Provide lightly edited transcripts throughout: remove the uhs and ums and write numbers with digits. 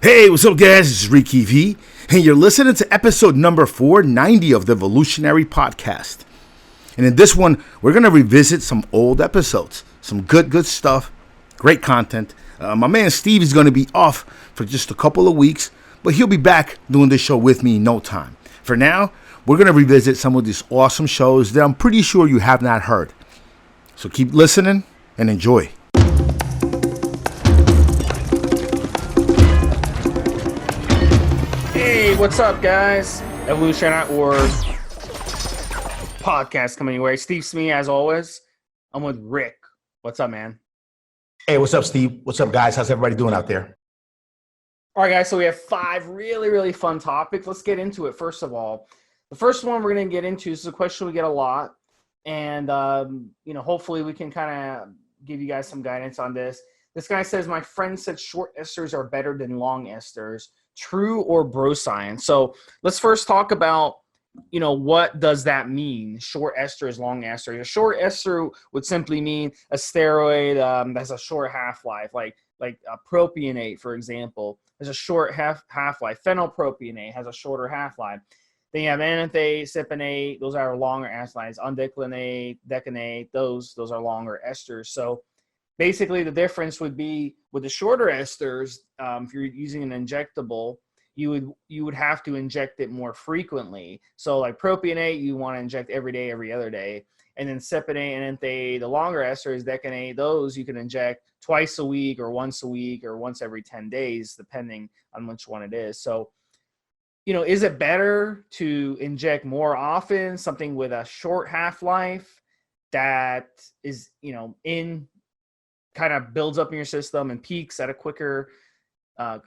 Hey, what's up, guys? This is Ricky V, and you're listening to episode number 490 of the Evolutionary podcast. And in this one, we're going to revisit some old episodes, some good stuff, great content. My man Steve is going to be off for just a couple of weeks, but he'll be back doing this show with me in no time. For now, we're going to revisit some of these awesome shows that I'm pretty sure you have not heard. So keep listening and enjoy. Hey, what's up, guys? Evolutionary podcast coming your way. Steve Smee, as always. I'm with Rick. What's up, man? Hey, what's up, Steve? What's up, guys? How's everybody doing out there? All right, guys, so we have 5 really fun topics. Let's get into it. First of all, the first one we're going to get into is a question we get a lot, and hopefully we can kind of give you guys some guidance on this. This guy says, my friend said short esters are better than long esters. True or bro science? So let's first talk about, what does that mean? Short esters, long esters. A short ester would simply mean a steroid that's a short half-life, like propionate, for example, has a short half-life. Phenylpropionate has a shorter half-life. Then you have ananthate, cypionate, those are longer half-lives. Undeclinate, decanate, those are longer esters. So basically, the difference would be with the shorter esters, if you're using an injectable, you would have to inject it more frequently. So like propionate, you want to inject every day, every other day. And then cypionate and ananthate, the longer esters, decanate, those you can inject twice a week or once every 10 days, depending on which one it is. So, is it better to inject more often, something with a short half-life that is, kind of builds up in your system and peaks at a quicker and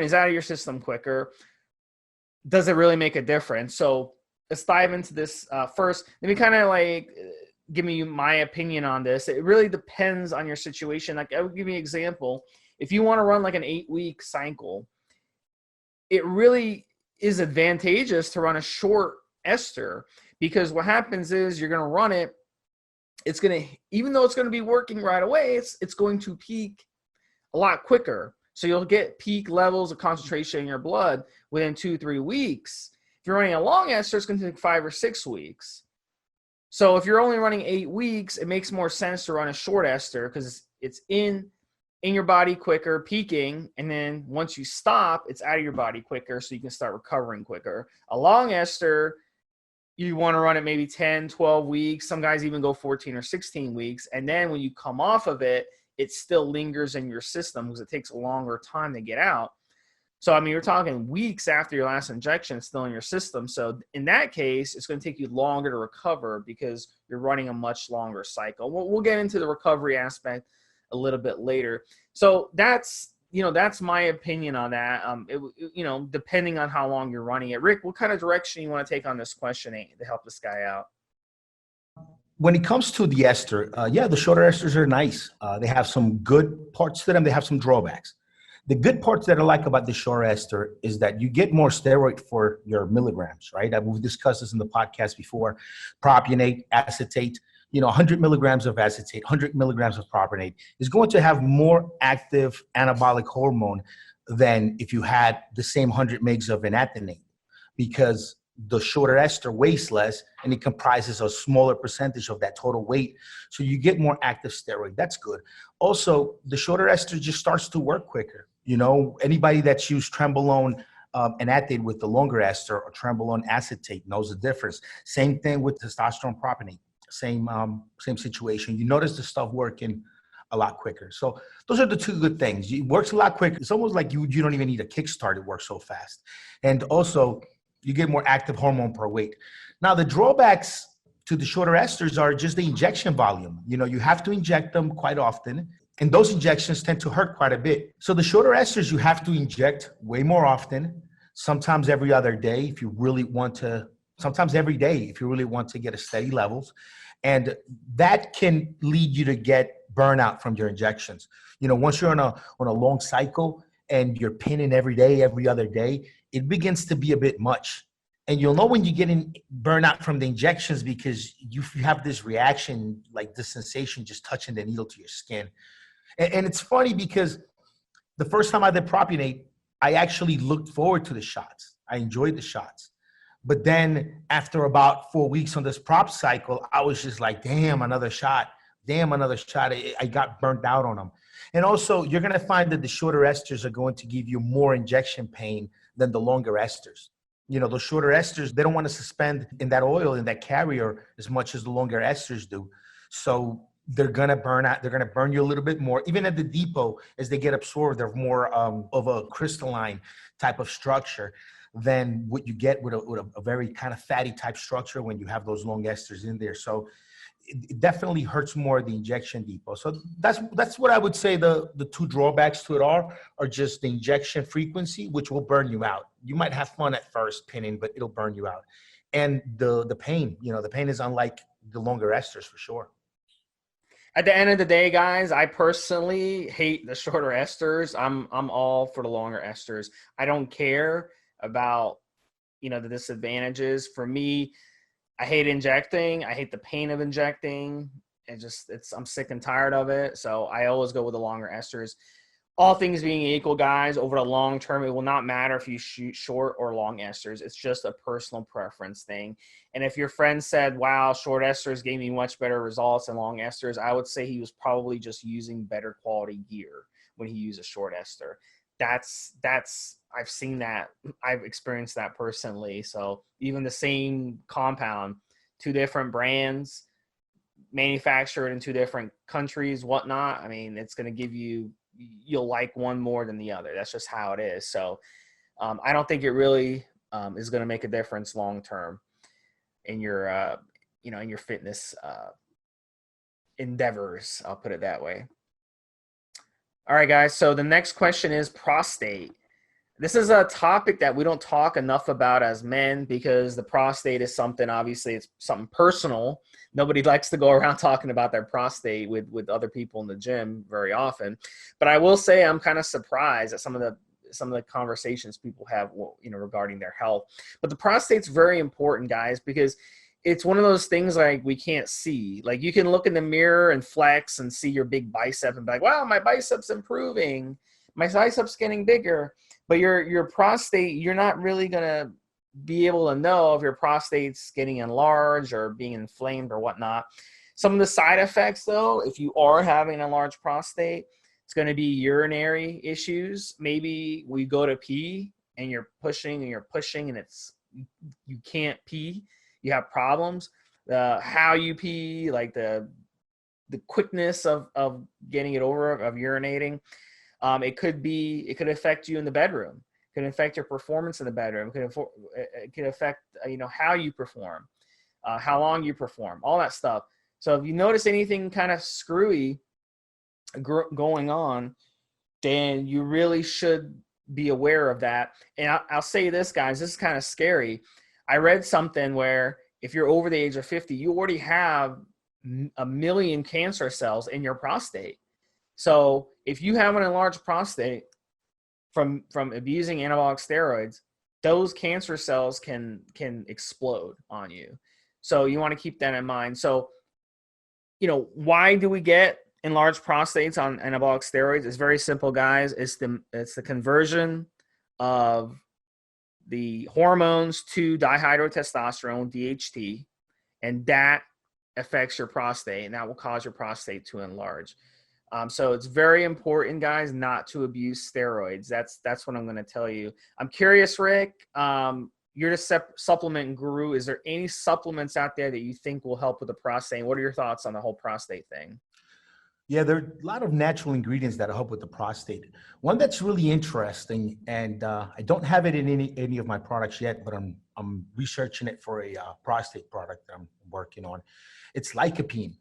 is out of your system quicker? Does it really make a difference? So let's dive into this first. Let me kind of give me my opinion on this. It really depends on your situation. Like, I would give you an example. If you want to run like an 8-week cycle, it really is advantageous to run a short ester, because what happens is you're going to run it. It's going to, even though it's going to be working right away, it's going to peak a lot quicker. So you'll get peak levels of concentration in your blood within 2-3 weeks. If you're running a long ester, it's going to take 5 or 6 weeks. So if you're only running 8 weeks, it makes more sense to run a short ester because it's in your body quicker, peaking, and then once you stop, it's out of your body quicker, so you can start recovering quicker. A long ester, you want to run it maybe 10, 12 weeks. Some guys even go 14 or 16 weeks. And then when you come off of it, it still lingers in your system because it takes a longer time to get out. So, you're talking weeks after your last injection, it's still in your system. So in that case, it's going to take you longer to recover because you're running a much longer cycle. We'll get into the recovery aspect a little bit later. So that's my opinion on that. Depending on how long you're running it. Rick, what kind of direction you want to take on this question to help this guy out? When it comes to the ester, the shorter esters are nice. They have some good parts to them. They have some drawbacks. The good parts that I like about the short ester is that you get more steroid for your milligrams, right? We've discussed this in the podcast before. Propionate, acetate, 100 milligrams of acetate, 100 milligrams of propionate is going to have more active anabolic hormone than if you had the same 100 mgs of anathenate, because the shorter ester weighs less and it comprises a smaller percentage of that total weight. So you get more active steroid. That's good. Also, the shorter ester just starts to work quicker. Anybody that's used trenbolone anathenate with the longer ester or trenbolone acetate knows the difference. Same thing with testosterone propionate. Same situation. You notice the stuff working a lot quicker. So those are the two good things. It works a lot quicker. It's almost like you don't even need a kickstart. It works so fast. And also, you get more active hormone per weight. Now, the drawbacks to the shorter esters are just the injection volume. You have to inject them quite often, and those injections tend to hurt quite a bit. So the shorter esters, you have to inject way more often, sometimes every other day if you really want to, sometimes every day if you really want to get a steady levels. And that can lead you to get burnout from your injections. Once you're on a long cycle and you're pinning every day, every other day, it begins to be a bit much. And you'll know when you get in burnout from the injections because you have this reaction, like this sensation just touching the needle to your skin. And it's funny because the first time I did propionate, I actually looked forward to the shots. I enjoyed the shots. But then after about 4 weeks on this prop cycle, I was just like, damn, another shot. Damn, another shot. I got burnt out on them. And also, you're going to find that the shorter esters are going to give you more injection pain than the longer esters. You know, those shorter esters, they don't want to suspend in that oil, in that carrier, as much as the longer esters do. So they're going to burn out. They're going to burn you a little bit more. Even at the depot, as they get absorbed, they're more of a crystalline type of structure than what you get with a very kind of fatty type structure when you have those long esters in there. So it definitely hurts more the injection depot. So that's what I would say the two drawbacks to it are just the injection frequency, which will burn you out. You might have fun at first pinning, but it'll burn you out. And the pain, you know, the pain is unlike the longer esters for sure. At the end of the day, guys, I personally hate the shorter esters. I'm all for the longer esters. I don't care about, you know, the disadvantages. For me, I hate injecting. I hate the pain of injecting. I'm sick and tired of it. So I always go with the longer esters. All things being equal, guys, over the long term, it will not matter if you shoot short or long esters. It's just a personal preference thing. And if your friend said, wow, short esters gave me much better results than long esters, I would say he was probably just using better quality gear when he used a short ester. I've seen that. I've experienced that personally. So even the same compound, two different brands, manufactured in two different countries, whatnot. I mean, it's going to give you'll like one more than the other. That's just how it is. So I don't think it really is going to make a difference long term in your in your fitness endeavors. I'll put it that way. All right, guys. So the next question is prostate. This is a topic that we don't talk enough about as men because the prostate is something, obviously, it's something personal. Nobody likes to go around talking about their prostate with other people in the gym very often. But I will say I'm kind of surprised at some of the conversations people have, you know, regarding their health. But the prostate's very important, guys, because it's one of those things like we can't see. Like you can look in the mirror and flex and see your big bicep and be like, wow, my bicep's improving. My bicep's getting bigger. But your prostate, you're not really going to be able to know if your prostate's getting enlarged or being inflamed or whatnot. Some of the side effects, though, if you are having a large prostate, it's going to be urinary issues. Maybe we go to pee and you're pushing and you can't pee. You have problems. How you pee, like the quickness of getting it over, of urinating. It could affect you in the bedroom. It could affect your performance in the bedroom. It could affect, how you perform, how long you perform, all that stuff. So if you notice anything kind of screwy going on, then you really should be aware of that. And I'll say this, guys, this is kind of scary. I read something where if you're over the age of 50, you already have 1 million cancer cells in your prostate. So if you have an enlarged prostate from abusing anabolic steroids, those cancer cells can explode on you. So you want to keep that in mind. So, why do we get enlarged prostates on anabolic steroids? It's very simple, guys. It's the conversion of the hormones to dihydrotestosterone, DHT, and that affects your prostate, and that will cause your prostate to enlarge. So it's very important, guys, not to abuse steroids. That's what I'm going to tell you. I'm curious, Rick, you're the supplement guru. Is there any supplements out there that you think will help with the prostate? What are your thoughts on the whole prostate thing? Yeah, there are a lot of natural ingredients that help with the prostate. One that's really interesting, and I don't have it in any of my products yet, but I'm researching it for a prostate product that I'm working on. It's lycopene.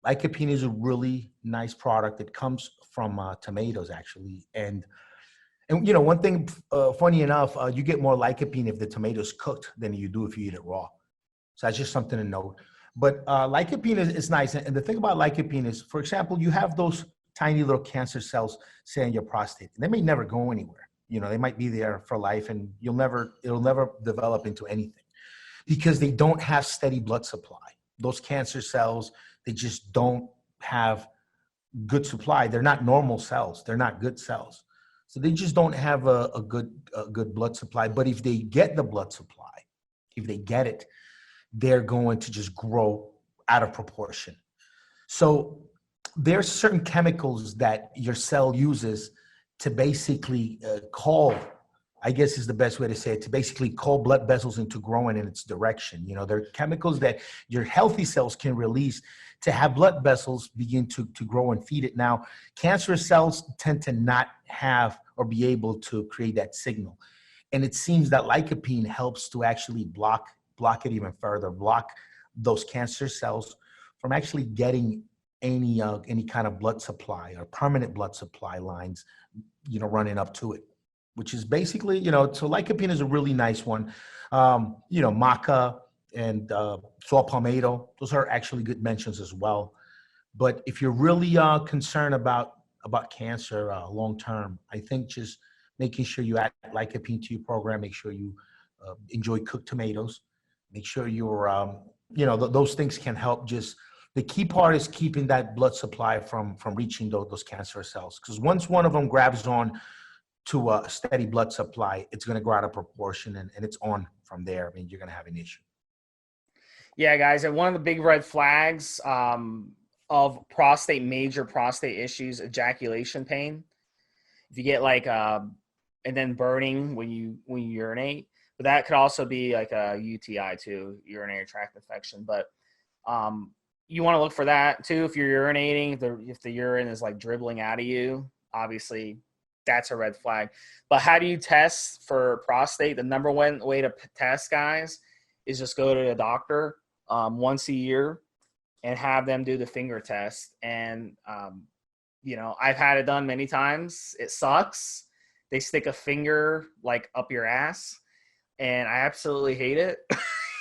Lycopene is a really nice product. It comes from tomatoes, actually. And one thing, funny enough, you get more lycopene if the tomato's cooked than you do if you eat it raw. So that's just something to note. But lycopene is nice. And the thing about lycopene is, for example, you have those tiny little cancer cells, say, in your prostate. They may never go anywhere. They might be there for life, and it'll never develop into anything because they don't have steady blood supply. Those cancer cells, they just don't have good supply. They're not normal cells. They're not good cells. So they just don't have a good blood supply. But if they get the blood supply, if they get it, they're going to just grow out of proportion. So there's certain chemicals that your cell uses to basically call, I guess is the best way to say it, to basically call blood vessels into growing in its direction. You know, there are chemicals that your healthy cells can release to have blood vessels begin to grow and feed it. Now, cancerous cells tend to not have or be able to create that signal. And it seems that lycopene helps to actually block it even further, block those cancer cells from actually getting any kind of blood supply or permanent blood supply lines, you know, running up to it, which is basically, you know, so lycopene is a really nice one. You know, maca and saw palmetto, those are actually good mentions as well. But if you're really concerned about cancer long term, I think just making sure you add lycopene to your program, make sure you enjoy cooked tomatoes, make sure you're, you know, those things can help. Just the key part is keeping that blood supply from reaching those cancer cells, because once one of them grabs on to a steady blood supply, it's going to go out of proportion, and it's on from there. I mean, you're going to have an issue. Yeah, guys, and one of the big red flags of major prostate issues, ejaculation pain. If you get like and then burning when you urinate, but that could also be like a UTI too, urinary tract infection. But you want to look for that too if you're urinating. If the urine is like dribbling out of you, obviously that's a red flag. But how do you test for prostate? The number one way to test, guys, is just go to a doctor once a year and have them do the finger test. And you know, I've had it done many times. It sucks. They stick a finger like up your ass, and I absolutely hate it.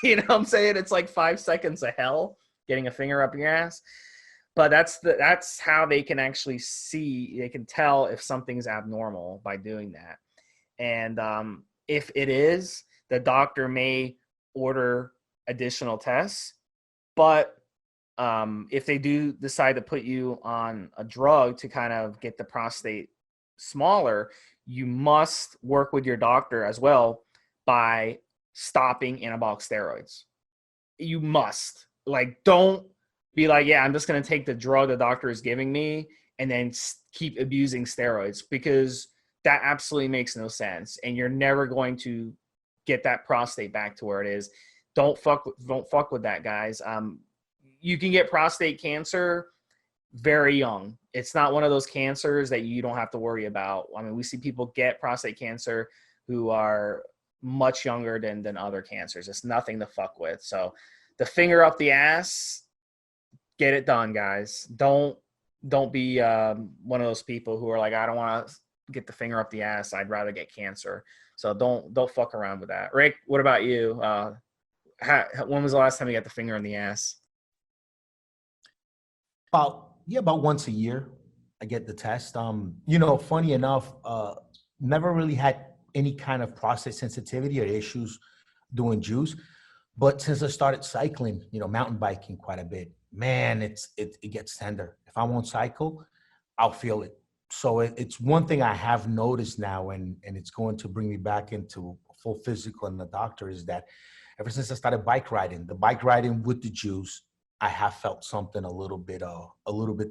You know what I'm saying? It's like 5 seconds of hell getting a finger up your ass. But that's how they can actually see, they can tell if something's abnormal by doing that. And if it is, the doctor may order additional tests. But if they do decide to put you on a drug to kind of get the prostate smaller, you must work with your doctor as well by stopping anabolic steroids. You must. Like, don't be like, yeah, I'm just going to take the drug the doctor is giving me and then keep abusing steroids, because that absolutely makes no sense. And you're never going to get that prostate back to where it is. Don't fuck with that, guys. You can get prostate cancer very young. It's not one of those cancers that you don't have to worry about. I mean, we see people get prostate cancer who are much younger than other cancers. It's nothing to fuck with. So the finger up the ass, get it done, guys. Don't be one of those people who are like, I don't want to get the finger up the ass. I'd rather get cancer. So don't fuck around with that. Rick, what about you? When was the last time you got the finger in the ass? About once a year, I get the test. You know, funny enough, never really had any kind of prostate sensitivity or issues doing juice. But since I started cycling, you know, mountain biking quite a bit, man, it gets tender. If I won't cycle, I'll feel it. So it's one thing I have noticed now, and it's going to bring me back into full physical and the doctor, is that ever since I started bike riding with the juice, I have felt something a little bit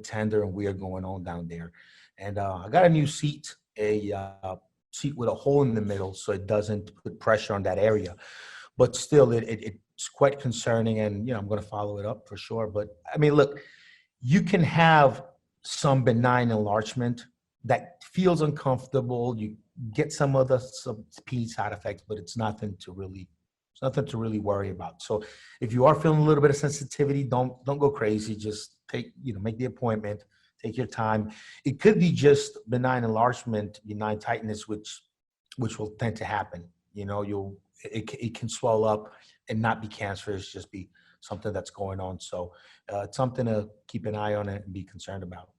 tender and weird going on down there. And I got a new seat, a seat with a hole in the middle, so it doesn't put pressure on that area. But still, it's quite concerning, and you know, I'm going to follow it up for sure. But I mean, look, you can have some benign enlargement that feels uncomfortable. You get some PD side effects, but it's nothing to really worry about. So if you are feeling a little bit of sensitivity, don't go crazy. Just make the appointment, take your time. It could be just benign enlargement, benign tightness, which will tend to happen. You know, it can swell up and not be cancerous, just be something that's going on. So it's something to keep an eye on it and be concerned about.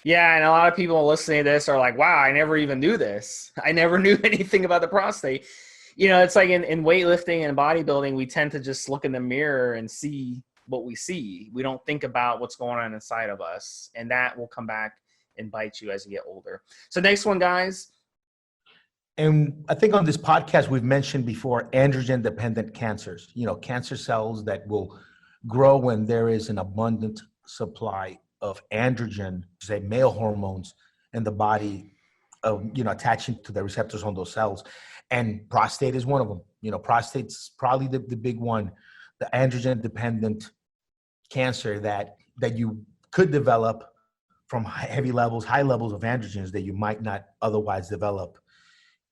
Yeah, and a lot of people listening to this are like, wow, I never even knew this. I never knew anything about the prostate. You know, it's like in weightlifting and bodybuilding, we tend to just look in the mirror and see what we see. We don't think about what's going on inside of us, and that will come back and bite you as you get older. So next one, guys. And I think on this podcast, we've mentioned before androgen-dependent cancers, cancer cells that will grow when there is an abundant supply of androgen, say male hormones in the body, attaching to the receptors on those cells. And prostate is one of them. Prostate's probably the big one, the androgen-dependent cancer that you could develop from high levels of androgens that you might not otherwise develop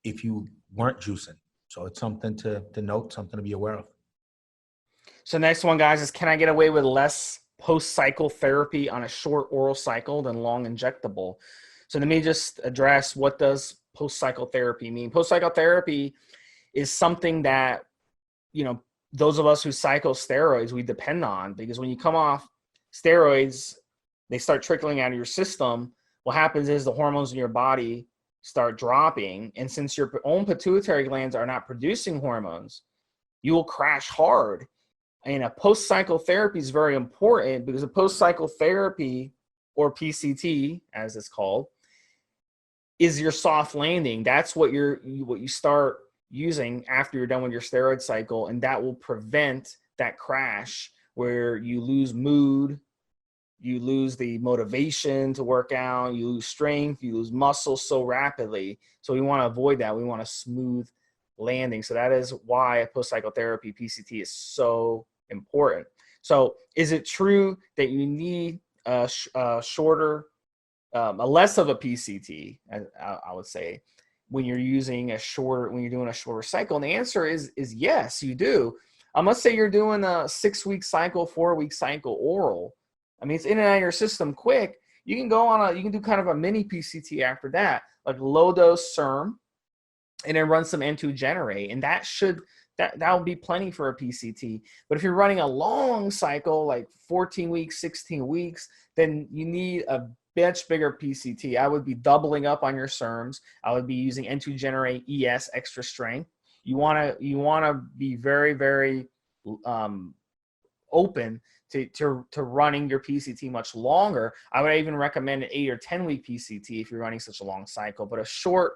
if you weren't juicing. So it's something to note, something to be aware of. So next one, guys, is can I get away with less post-cycle therapy on a short oral cycle than long injectable? So let me just address, what does post-cycle therapy mean? Post-cycle therapy is something that, those of us who cycle steroids, we depend on, because when you come off steroids, they start trickling out of your system. What happens is the hormones in your body start dropping. And since your own pituitary glands are not producing hormones, you will crash hard. And a post-cycle therapy is very important, because a post-cycle therapy, or PCT as it's called, is your soft landing. That's what you start using after you're done with your steroid cycle, and that will prevent that crash where you lose mood, you lose the motivation to work out, you lose strength, you lose muscle so rapidly. So we want to avoid that. We want a smooth landing. So that is why a post-cycle therapy, PCT, is so important. So is it true that you need a less of a PCT, I would say, when you're doing a shorter cycle? And the answer is yes, you do. Let's say you're doing a 6-week cycle, 4-week cycle oral. I mean, it's in and out of your system quick. You can you can do kind of a mini PCT after that, like low dose SERM, and then run some N2 generate. And that will be plenty for a PCT. But if you're running a long cycle, like 14 weeks, 16 weeks, then you need a much bigger PCT. I would be doubling up on your SERMs. I would be using N2 generate ES extra strength. You want to be very, very open to running your PCT much longer. I would even recommend an 8 or 10 week PCT if you're running such a long cycle. But a short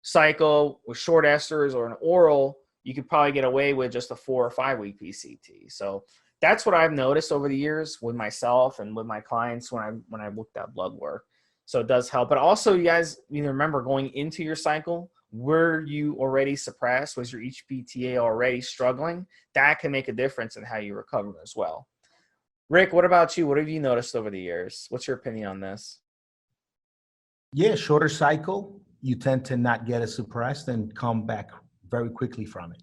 cycle with short esters or an oral, you could probably get away with just a 4 or 5 week PCT. So that's what I've noticed over the years with myself and with my clients when I looked at blood work. So it does help. But also, you guys need to remember, going into your cycle, were you already suppressed? Was your HPTA already struggling? That can make a difference in how you recover as well. Rick, what about you? What have you noticed over the years? What's your opinion on this? Yeah, shorter cycle, you tend to not get as suppressed and come back very quickly from it.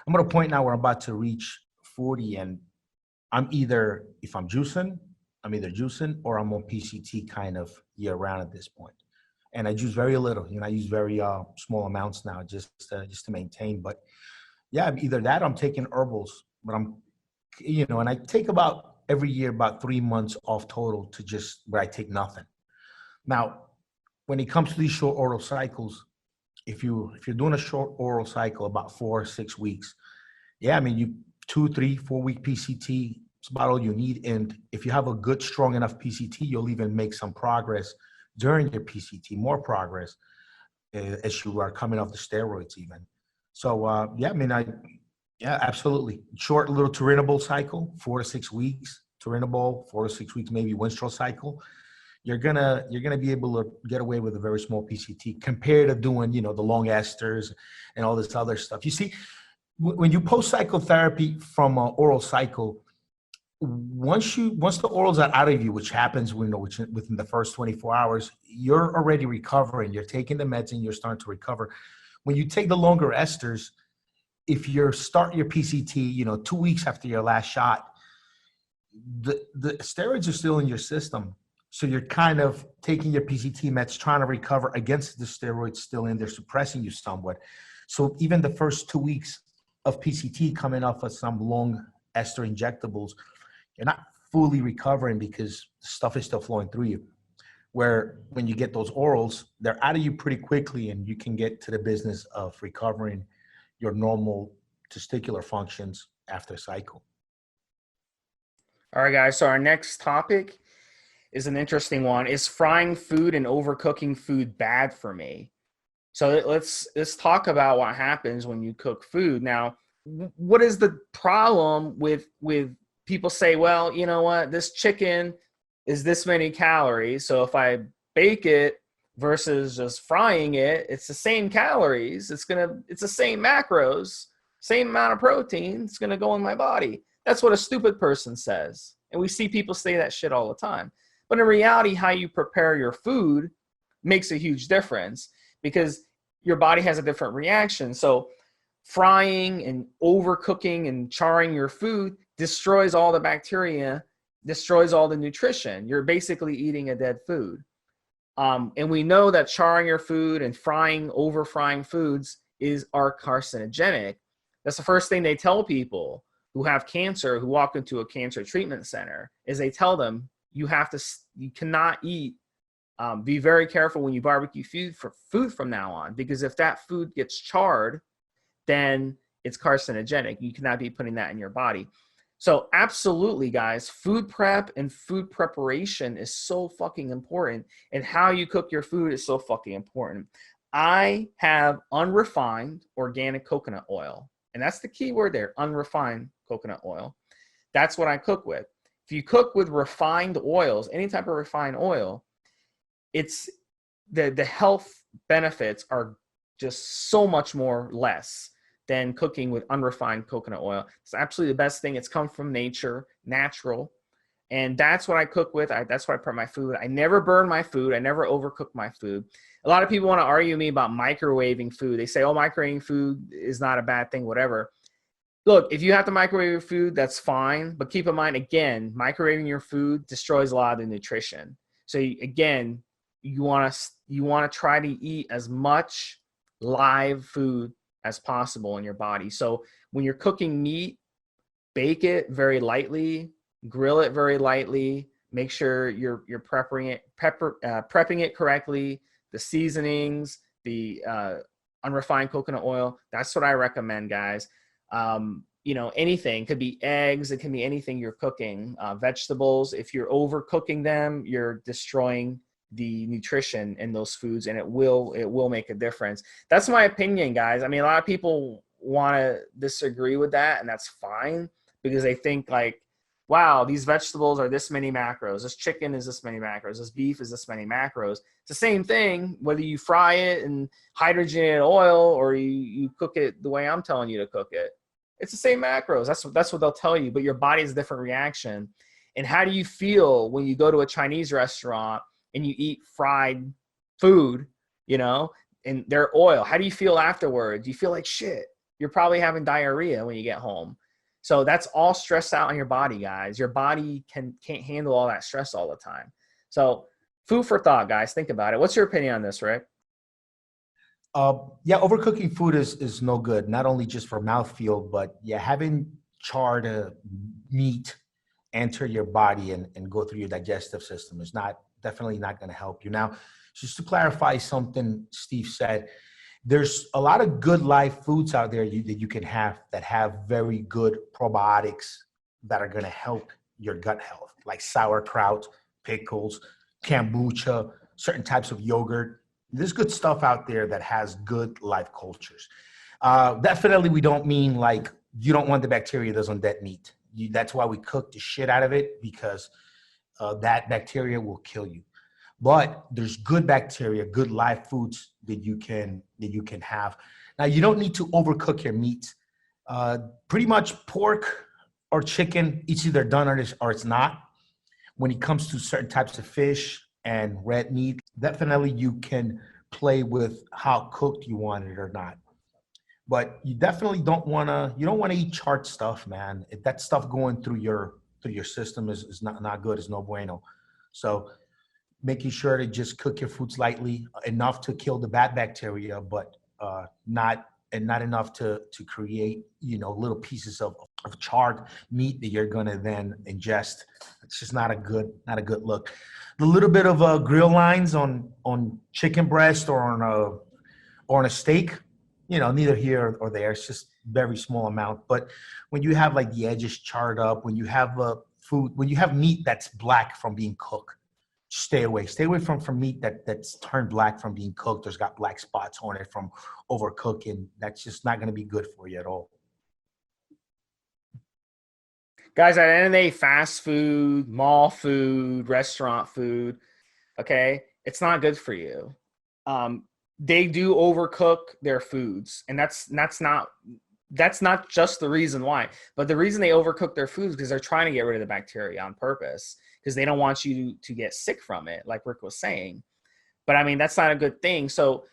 I'm at a point now where I'm about to reach 40, and if I'm juicing, I'm either juicing or I'm on PCT kind of year round at this point. And I juice very little. I use very small amounts now just to maintain. But yeah, either that or I'm taking herbals. But and I take every year about 3 months off total to just where I take nothing. Now, when it comes to these short oral cycles, if you're doing a short oral cycle, about 4 or 6 weeks, yeah, I mean, you 2, 3, 4 week PCT is about all you need. And if you have a good, strong enough PCT, you'll even make some progress during your PCT, more progress as you are coming off the steroids even. So yeah, I mean, absolutely. Short little turinabol cycle, 4 to 6 weeks, turinabol, 4 to 6 weeks, maybe winstrol cycle. You're gonna be able to get away with a very small PCT compared to doing, the long esters and all this other stuff. You see, when you post cycle therapy from an oral cycle, once the orals are out of you, which happens within the first 24 hours, you're already recovering. You're taking the meds and you're starting to recover. When you take the longer esters, if you start your PCT, 2 weeks after your last shot, the steroids are still in your system. So you're kind of taking your PCT meds, trying to recover against the steroids still in there, suppressing you somewhat. So even the first 2 weeks of PCT coming off of some long ester injectables, you're not fully recovering because stuff is still flowing through you. Where when you get those orals, they're out of you pretty quickly and you can get to the business of recovering your normal testicular functions after cycle. All right, guys. So our next topic is an interesting one. Is frying food and overcooking food bad for me? So let's talk about what happens when you cook food. Now, what is the problem with people say, well, you know what, this chicken is this many calories, so if I bake it versus just frying it, it's the same calories. It's the same macros, same amount of protein. It's gonna go in my body. That's what a stupid person says, and we see people say that shit all the time. But in reality, how you prepare your food makes a huge difference because your body has a different reaction. So frying and overcooking and charring your food destroys all the bacteria, destroys all the nutrition. You're basically eating a dead food. And we know that charring your food and over frying foods are carcinogenic. That's the first thing they tell people who have cancer, who walk into a cancer treatment center, is they tell them you cannot eat. Be very careful when you barbecue food from now on, because if that food gets charred, then it's carcinogenic. You cannot be putting that in your body. So absolutely, guys, food prep and food preparation is so fucking important, and how you cook your food is so fucking important. I have unrefined organic coconut oil, and that's the key word there, unrefined coconut oil. That's what I cook with. If you cook with refined oils, any type of refined oil, it's the health benefits are just so much more less than cooking with unrefined coconut oil. It's absolutely the best thing. It's come from nature, natural. And that's what I cook with. That's what I prep my food. I never burn my food. I never overcook my food. A lot of people want to argue with me about microwaving food. They say, oh, microwaving food is not a bad thing, whatever. Look, if you have to microwave your food, that's fine. But keep in mind, again, microwaving your food destroys a lot of the nutrition. So again, you want to try to eat as much live food as possible in your body. So when you're cooking meat, bake it very lightly, grill it very lightly. Make sure you're prepping it correctly. The seasonings, the unrefined coconut oil. That's what I recommend, guys. Anything, could be eggs, it can be anything you're cooking. Vegetables, if you're overcooking them, you're destroying the nutrition in those foods, and it will make a difference. That's my opinion, guys. I mean, a lot of people want to disagree with that, and that's fine, because they think like, wow, these vegetables are this many macros, this chicken is this many macros, this beef is this many macros. It's the same thing whether you fry it in hydrogenated oil or you cook it the way I'm telling you to cook it. It's the same macros. That's what they'll tell you, but your body has a different reaction. And how do you feel when you go to a Chinese restaurant and you eat fried food, and their oil? How do you feel afterwards? Do you feel like shit? You're probably having diarrhea when you get home. So that's all stress out on your body, guys. Your body can't handle all that stress all the time. So food for thought, guys. Think about it. What's your opinion on this, Rick? Overcooking food is no good. Not only just for mouthfeel, but having charred meat enter your body and go through your digestive system is definitely not going to help you. Now, just to clarify something Steve said, there's a lot of good live foods out there that you can have that have very good probiotics that are going to help your gut health, like sauerkraut, pickles, kombucha, certain types of yogurt. There's good stuff out there that has good live cultures. Definitely, we don't mean like you don't want the bacteria that's on dead meat. That's why we cook the shit out of it, because that bacteria will kill you. But there's good bacteria, good live foods that you can have. Now, you don't need to overcook your meat. Pretty much pork or chicken, it's either done or it's not. When it comes to certain types of fish and red meat, definitely you can play with how cooked you want it or not. But you definitely don't want to eat charred stuff, man. If that stuff going through your system is not good, it's no bueno. So making sure to just cook your foods lightly, enough to kill the bad bacteria, but not enough to create, little pieces of charred meat that you're gonna then ingest. It's just not a good look. The little bit of grill lines on chicken breast or on a steak, neither here or there. It's just very small amount. But when you have like the edges charred up, when you have when you have meat that's black from being cooked, stay away. Stay away from meat that's turned black from being cooked. There's got black spots on it from overcooking. That's just not going to be good for you at all. Guys, at the end of the day, fast food, mall food, restaurant food, okay, it's not good for you. They do overcook their foods, and that's not just the reason why, but the reason they overcook their foods because they're trying to get rid of the bacteria on purpose because they don't want you to get sick from it, like Rick was saying. But I mean, that's not a good thing. So,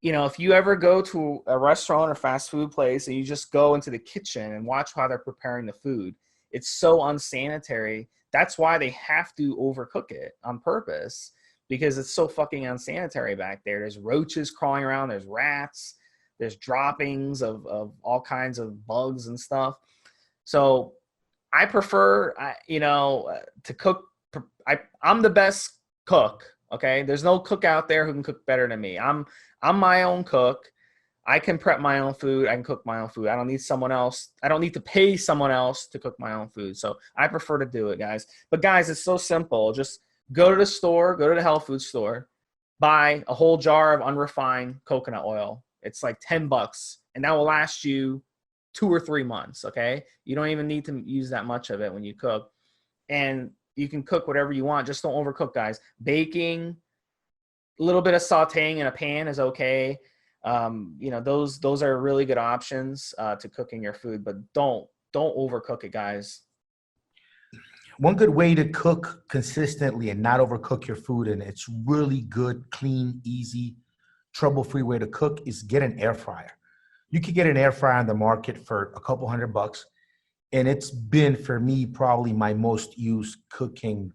if you ever go to a restaurant or fast food place and you just go into the kitchen and watch how they're preparing the food, it's so unsanitary. That's why they have to overcook it on purpose because it's so fucking unsanitary back there. There's roaches crawling around. There's rats. There's droppings of all kinds of bugs and stuff. So I prefer, to cook. I'm the best cook. Okay. There's no cook out there who can cook better than me. I'm my own cook. I can prep my own food. I can cook my own food. I don't need someone else. I don't need to pay someone else to cook my own food. So I prefer to do it, guys. But guys, it's so simple. Just go to the store, go to the health food store, buy a whole jar of unrefined coconut oil. It's like $10, and that will last you 2 or 3 months. Okay. You don't even need to use that much of it when you cook, and you can cook whatever you want. Just don't overcook, guys. Baking, a little bit of sauteing in a pan is okay. Those are really good options to cooking your food, but don't overcook it, guys. One good way to cook consistently and not overcook your food, and it's really good, clean, easy, trouble-free way to cook is get an air fryer. You could get an air fryer on the market for a couple $100, and it's been for me probably my most used cooking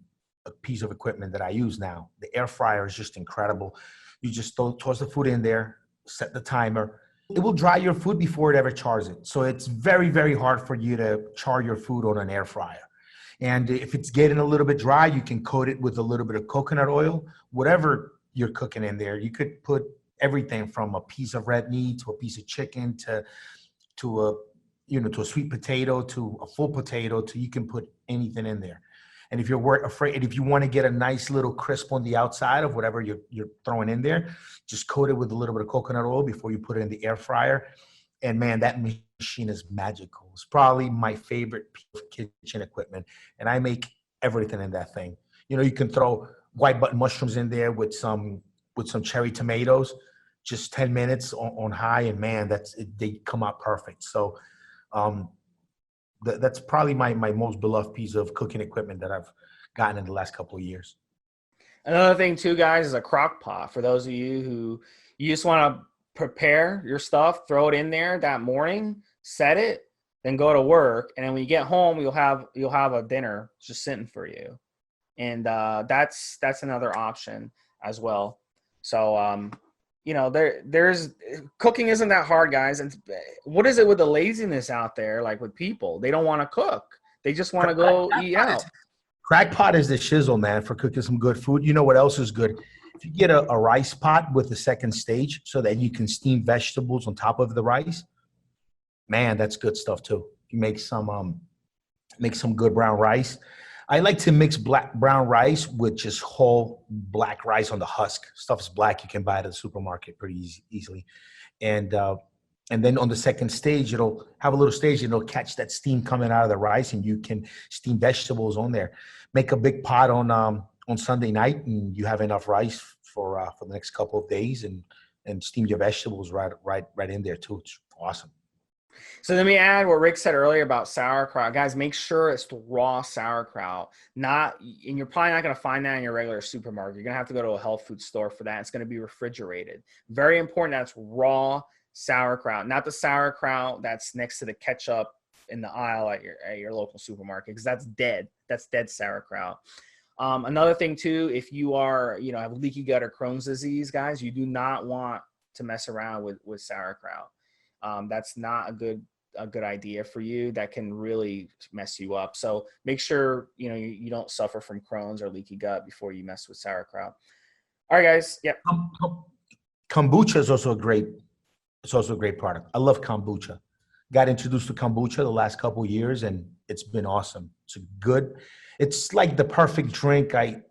piece of equipment that I use now. The air fryer is just incredible. You just toss the food in there, set the timer. It will dry your food before it ever chars it. So it's very, very hard for you to char your food on an air fryer. And if it's getting a little bit dry, you can coat it with a little bit of coconut oil. Whatever you're cooking in there, you could put everything from a piece of red meat to a piece of chicken to a sweet potato to a full potato. You can put anything in there. And if you're afraid, and if you want to get a nice little crisp on the outside of whatever you're throwing in there, just coat it with a little bit of coconut oil before you put it in the air fryer. And man, that machine is magical. It's probably my favorite piece of kitchen equipment. And I make everything in that thing. You can throw white button mushrooms in there with some cherry tomatoes, just 10 minutes on high, and man, they come out perfect. So that's probably my most beloved piece of cooking equipment that I've gotten in the last couple of years. Another thing too, guys, is a crock pot. For those of you who you just want to prepare your stuff, throw it in there that morning, set it, then go to work, and then when you get home, you'll have a dinner just sitting for you, and that's another option as well. So there's cooking isn't that hard, guys. And what is it with the laziness out there? Like with people, they don't want to cook; they just want to go eat out. Crackpot is the shizzle, man, for cooking some good food. You know what else is good? If you get a rice pot with a second stage so that you can steam vegetables on top of the rice, man, that's good stuff too. You make some good brown rice. I like to mix brown rice with just whole black rice on the husk. Stuff is black. You can buy it at the supermarket pretty easily. And then on the second stage, it'll have a little stage and it'll catch that steam coming out of the rice, and you can steam vegetables on there. Make a big pot on Sunday night, and you have enough rice for the next couple of days, and steam your vegetables right in there too. It's awesome. So let me add what Rick said earlier about sauerkraut. Guys, make sure it's the raw sauerkraut. And you're probably not going to find that in your regular supermarket. You're going to have to go to a health food store for that. It's going to be refrigerated. Very important that's raw sauerkraut, not the sauerkraut that's next to the ketchup in the aisle at your local supermarket, because that's dead. That's dead sauerkraut. Another thing too, if you are, have leaky gut or Crohn's disease, guys, you do not want to mess around with sauerkraut. That's not a good idea for you. That can really mess you up. So make sure, you don't suffer from Crohn's or leaky gut before you mess with sauerkraut. All right, guys. Yep. Kombucha is also a great product. I love kombucha. Got introduced to kombucha the last couple of years, and it's been awesome. It's like the perfect drink. I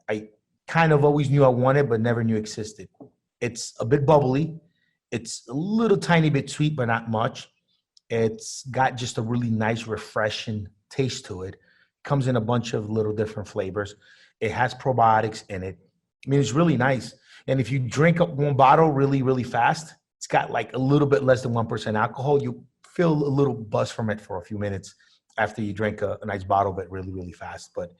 kind of always knew I wanted, but never knew existed. It's a bit bubbly. It's a little tiny bit sweet, but not much. It's got just a really nice, refreshing taste to it. Comes in a bunch of little different flavors. It has probiotics in it. I mean, it's really nice. And if you drink up one bottle really, really fast, it's got like a little bit less than 1% alcohol. You feel a little buzz from it for a few minutes after you drink a nice bottle of it really, really fast. But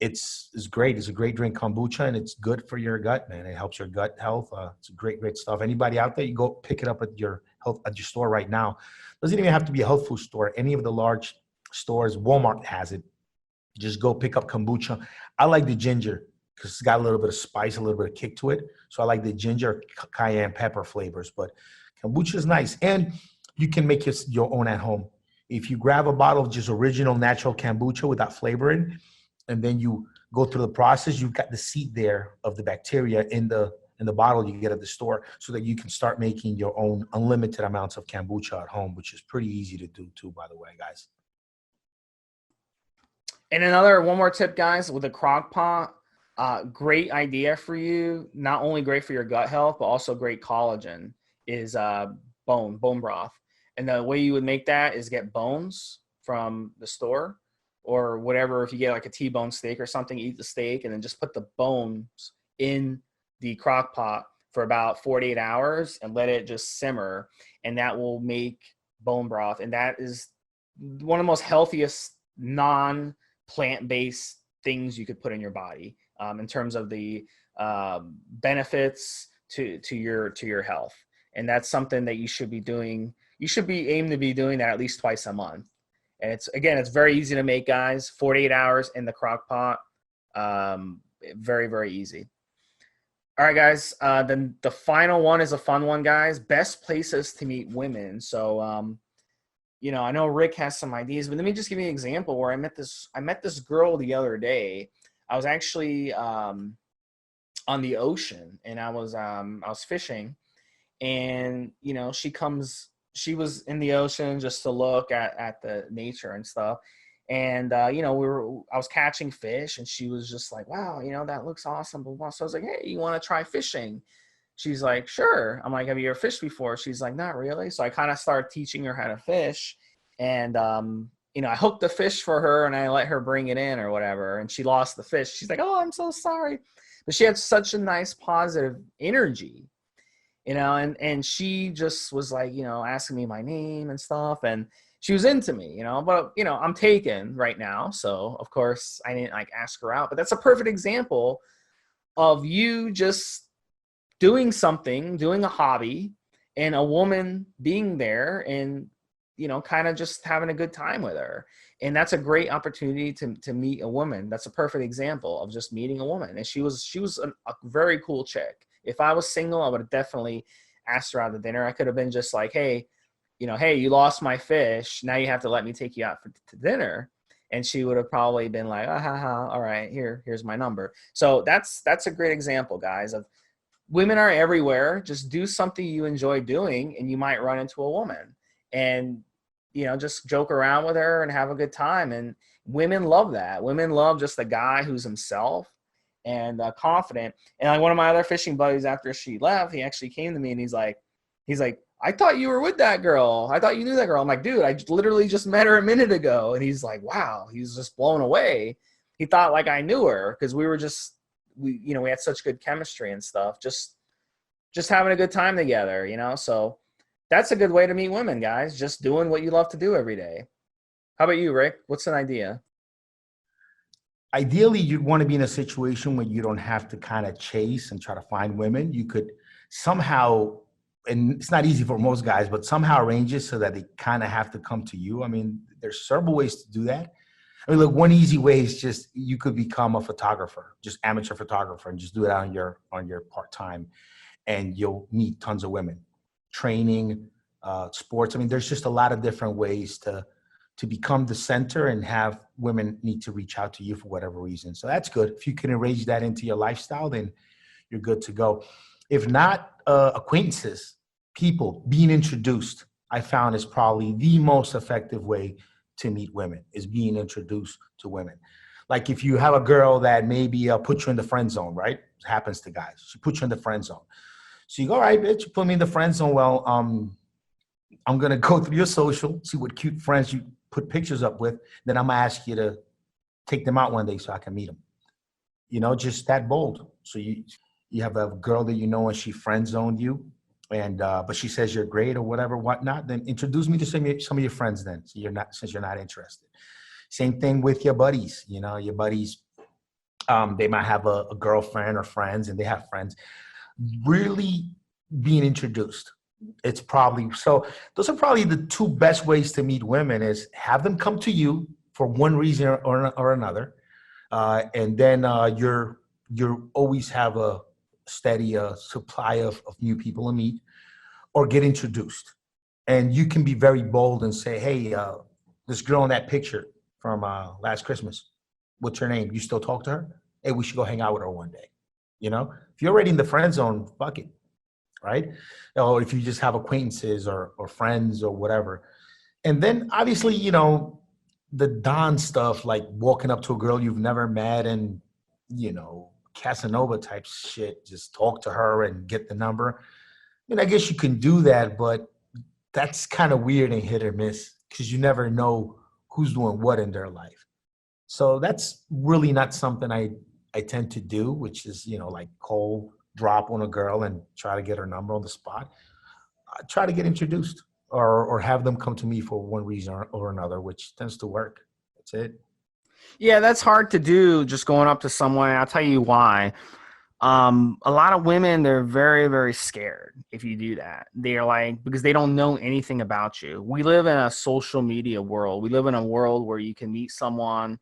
it's great. It's a great drink, kombucha, and it's good for your gut, man. It helps your gut health. It's great, great stuff. Anybody out there, you go pick it up at your store right now. Doesn't even have to be a health food store. Any of the large stores, Walmart has it. Just go pick up kombucha. I like the ginger because it's got a little bit of spice, a little bit of kick to it. So I like the ginger, cayenne pepper flavors. But kombucha is nice, and you can make your own at home. If you grab a bottle of just original natural kombucha without flavoring, and then you go through the process, you've got the seed there of the bacteria in the bottle you get at the store, so that you can start making your own unlimited amounts of kombucha at home, which is pretty easy to do too, by the way, guys. And one more tip, guys, with a crock pot, great idea for you. Not only great for your gut health, but also great collagen is bone broth. And the way you would make that is get bones from the store or whatever. If you get like a T-bone steak or something, eat the steak and then just put the bones in the crock pot for about 48 hours and let it just simmer. And that will make bone broth. And that is one of the most healthiest non-plant-based things you could put in your body in terms of the benefits to your health. And that's something that you should be doing. You should be aimed to be doing that at least twice a month. And it's very easy to make, guys. 48 hours in the crock pot. Very, very easy. All right, guys. Then the final one is a fun one, guys. Best places to meet women. So, I know Rick has some ideas, but let me just give you an example where I met this girl the other day. I was actually on the ocean, and I was fishing, and she was in the ocean just to look at the nature and stuff. And, I was catching fish, and she was just like, wow, that looks awesome. So I was like, hey, you want to try fishing? She's like, sure. I'm like, have you ever fished before? She's like, not really. So I kind of started teaching her how to fish. And, I hooked the fish for her and I let her bring it in or whatever. And she lost the fish. She's like, oh, I'm so sorry. But she had such a nice positive energy, and she just was like, asking me my name and stuff. And she was into me, but, I'm taken right now. So of course I didn't ask her out, but that's a perfect example of you just doing something, doing a hobby, and a woman being there and, kind of just having a good time with her. And that's a great opportunity to meet a woman. That's a perfect example of just meeting a woman. And she was a very cool chick. If I was single, I would have definitely asked her out to dinner. I could have been just like, hey, hey, you lost my fish. Now you have to let me take you out to dinner. And she would have probably been like, all right, here's my number. So that's a great example, guys, of women are everywhere. Just do something you enjoy doing, and you might run into a woman. And, just joke around with her and have a good time. And women love that. Women love just a guy who's himself and confident. And one of my other fishing buddies, after she left, he actually came to me and he's like, I thought you were with that girl. I thought you knew that girl. I'm like, dude, I literally just met her a minute ago. And he's like, wow, he's just blown away. He thought I knew her because we had such good chemistry and stuff. Just having a good time together, so that's a good way to meet women, guys. Just doing what you love to do every day. How about you, Rick? What's an idea? Ideally, you'd want to be in a situation where you don't have to kind of chase and try to find women. You could somehow, and it's not easy for most guys, but somehow arrange it so that they kind of have to come to you. I mean, there's several ways to do that. I mean, look, one easy way is just you could become a photographer, just amateur photographer, and just do it on your part-time, and you'll meet tons of women. Training, sports. I mean, there's just a lot of different ways to become the center and have women need to reach out to you for whatever reason. So that's good. If you can arrange that into your lifestyle, then you're good to go. If not, acquaintances, people, being introduced, I found is probably the most effective way to meet women, is being introduced to women. Like if you have a girl that maybe put you in the friend zone, right? It happens to guys. She puts you in the friend zone. So you go, all right, bitch, you put me in the friend zone. Well, I'm going to go through your social, see what cute friends you put pictures up with. Then I'm going to ask you to take them out one day so I can meet them. You know, just that bold. So you have a girl that you know and she friend zoned you, and but she says you're great or whatever, whatnot. Then introduce me to some of your friends. Then so since you're not interested. Same thing with your buddies. You know, your buddies, they might have a girlfriend or friends, and they have friends. Really being introduced. It's probably so. Those are probably the two best ways to meet women: is have them come to you for one reason or another, and then you're always have a steady supply of new people to meet or get introduced. And you can be very bold and say, hey, this girl in that picture from last Christmas, what's her name? You still talk to her? Hey, we should go hang out with her one day. You know, if you're already in the friend zone, fuck it, right? Or if you just have acquaintances or friends or whatever. And then obviously, you know, the Don stuff, like walking up to a girl you've never met and, you know, Casanova type shit, just talk to her and get the number. I mean, I guess you can do that, but that's kind of weird and hit or miss because you never know who's doing what in their life. So that's really not something I tend to do, which is, you know, like cold drop on a girl and try to get her number on the spot. I try to get introduced or have them come to me for one reason or another, which tends to work. That's it. Yeah, that's hard to do just going up to someone. I'll tell you why. A lot of women, they're very, very scared if you do that. They're like, because they don't know anything about you. We live in a social media world. We live in a world where you can meet someone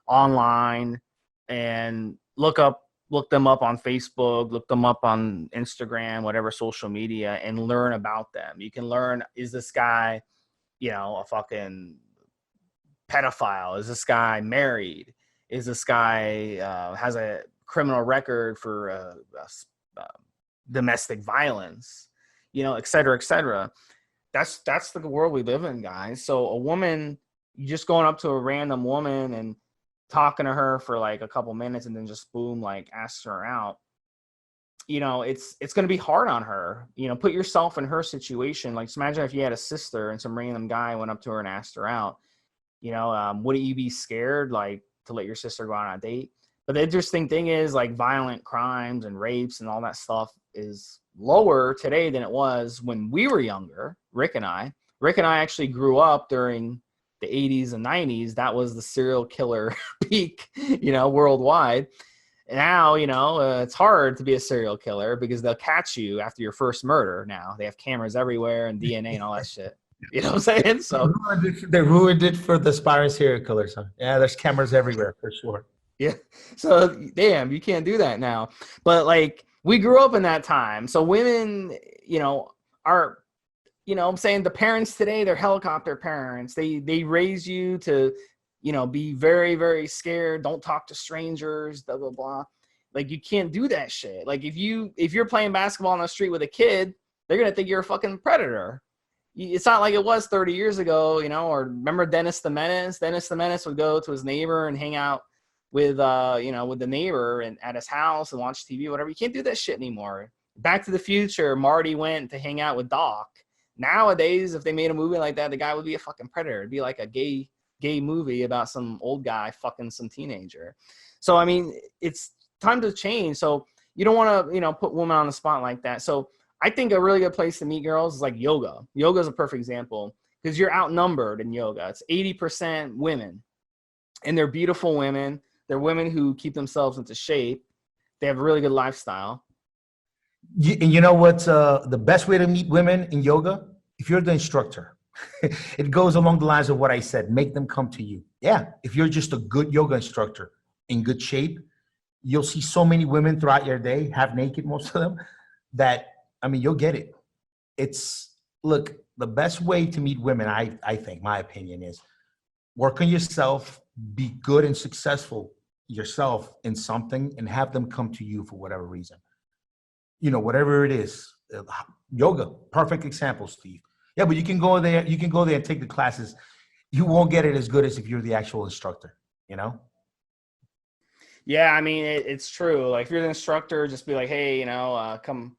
online and look them up on Facebook, look them up on Instagram, whatever social media, and learn about them. You can learn, is this guy, you know, a fucking pedophile? Is this guy married? Is this guy has a criminal record for domestic violence? You know, et cetera, et cetera. That's the world we live in, guys. So a woman, you just going up to a random woman and talking to her for like a couple minutes and then just boom, like ask her out. You know, it's going to be hard on her. You know, put yourself in her situation. Like, just imagine if you had a sister and some random guy went up to her and asked her out. You know, wouldn't you be scared, like, to let your sister go on a date? But the interesting thing is, like, violent crimes and rapes and all that stuff is lower today than it was when we were younger. Rick and I actually grew up during the 80s and 90s. That was the serial killer peak, you know, worldwide. Now, you know, it's hard to be a serial killer because they'll catch you after your first murder. Now they have cameras everywhere and DNA and all that shit. You know what I'm saying? So they ruined it for the aspiring serial killers. Huh? Yeah, there's cameras everywhere for sure. Yeah. So damn, you can't do that now. But like, we grew up in that time. So women, you know, are, you know, I'm saying the parents today, they're helicopter parents. They raise you to, you know, be very, very scared. Don't talk to strangers, blah, blah, blah. Like, you can't do that shit. Like, if you're playing basketball on the street with a kid, they're going to think you're a fucking predator. It's not like it was 30 years ago, you know, or remember Dennis the Menace? Dennis the Menace would go to his neighbor and hang out with, you know, with the neighbor and at his house and watch TV, whatever. You can't do that shit anymore. Back to the Future, Marty went to hang out with Doc. Nowadays, if they made a movie like that, the guy would be a fucking predator. It'd be like a gay movie about some old guy fucking some teenager. So, I mean, it's time to change. So you don't want to, you know, put women on the spot like that. So I think a really good place to meet girls is like yoga. Yoga is a perfect example because you're outnumbered in yoga. It's 80% women, and they're beautiful women. They're women who keep themselves into shape. They have a really good lifestyle. You know what's the best way to meet women in yoga? If you're the instructor, it goes along the lines of what I said. Make them come to you. Yeah, if you're just a good yoga instructor in good shape, you'll see so many women throughout your day, half naked, most of them, that, I mean, you'll get it. Look, the best way to meet women, I think, my opinion is work on yourself, be good and successful yourself in something, and have them come to you for whatever reason. You know, whatever it is. Yoga, perfect example, Steve. Yeah, but you can go there and take the classes. You won't get it as good as if you're the actual instructor, you know? Yeah, I mean, it's true. Like, if you're the instructor, just be like, hey, come,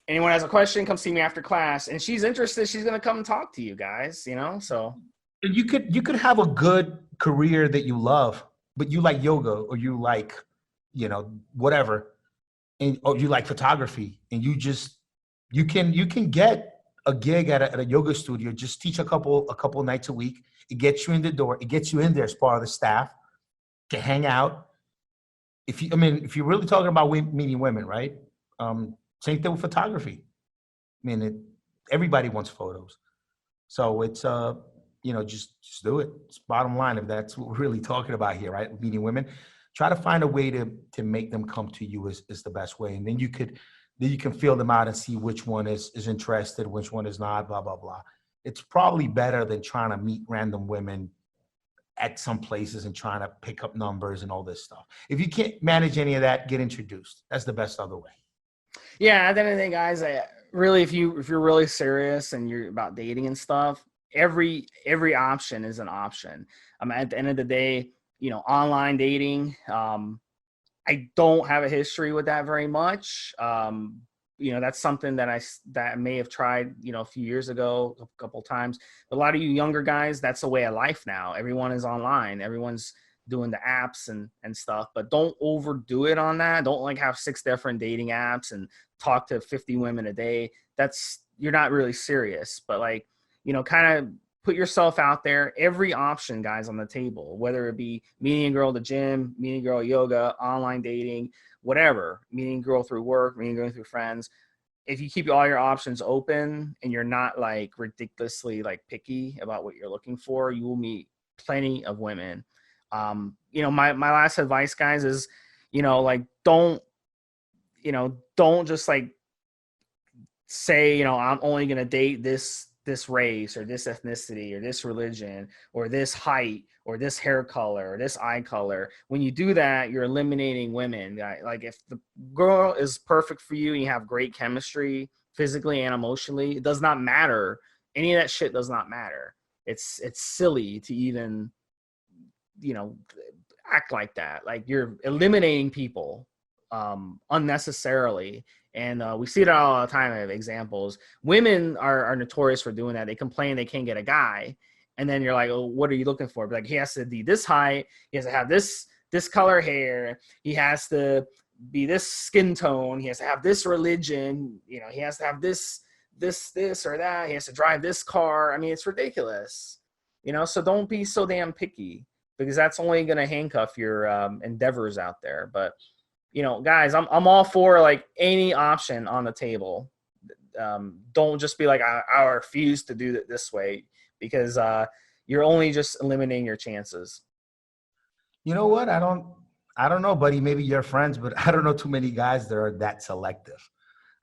anyone has a question, come see me after class. And she's interested, she's going to come and talk to you guys, so. You could have a good career that you love, but you like yoga or you like, whatever, or you like photography, and you can get a gig at a yoga studio. Just teach a couple nights a week. It gets you in the door. It gets you in there as part of the staff to hang out. If you're really talking about meeting women, right? Same thing with photography. Everybody wants photos, so it's just do it. It's bottom line, if that's what we're really talking about here, right? Meeting women, try to find a way to make them come to you is the best way, and then you can feel them out and see which one is interested, which one is not. Blah blah blah. It's probably better than trying to meet random women at some places and trying to pick up numbers and all this stuff. If you can't manage any of that, get introduced. That's the best other way. Yeah, at the end of the day, guys, really, if you're really serious and you're about dating and stuff, every option is an option. At the end of the day, online dating, I don't have a history with that very much. That's something that I may have tried, a few years ago, a couple times. But a lot of you younger guys, that's the way of life now. Everyone is online. Everyone's doing the apps and stuff, but don't overdo it on that. Don't have 6 different dating apps and talk to 50 women a day. You're not really serious, but kind of put yourself out there. Every option, guys, on the table, whether it be meeting a girl at the gym, meeting a girl at yoga, online dating, whatever, meeting a girl through work, meeting a girl through friends. If you keep all your options open and you're not ridiculously picky about what you're looking for, you will meet plenty of women. My last advice, guys, is, don't just say, I'm only going to date this race or this ethnicity or this religion or this height or this hair color or this eye color. When you do that, you're eliminating women. If the girl is perfect for you and you have great chemistry physically and emotionally, it does not matter. Any of that shit does not matter. It's silly to even, act like that. You're eliminating people unnecessarily. And we see that all the time. I have examples. Women are notorious for doing that. They complain they can't get a guy. And then you're like, oh, what are you looking for? He has to be this height. He has to have this color hair. He has to be this skin tone. He has to have this religion. He has to have this or that. He has to drive this car. It's ridiculous. So don't be so damn picky, because that's only going to handcuff your endeavors out there. But guys, I'm all for any option on the table. Don't just be I refuse to do it this way, because you're only just eliminating your chances. You know what? I don't know, buddy. Maybe you're friends, but I don't know too many guys that are that selective.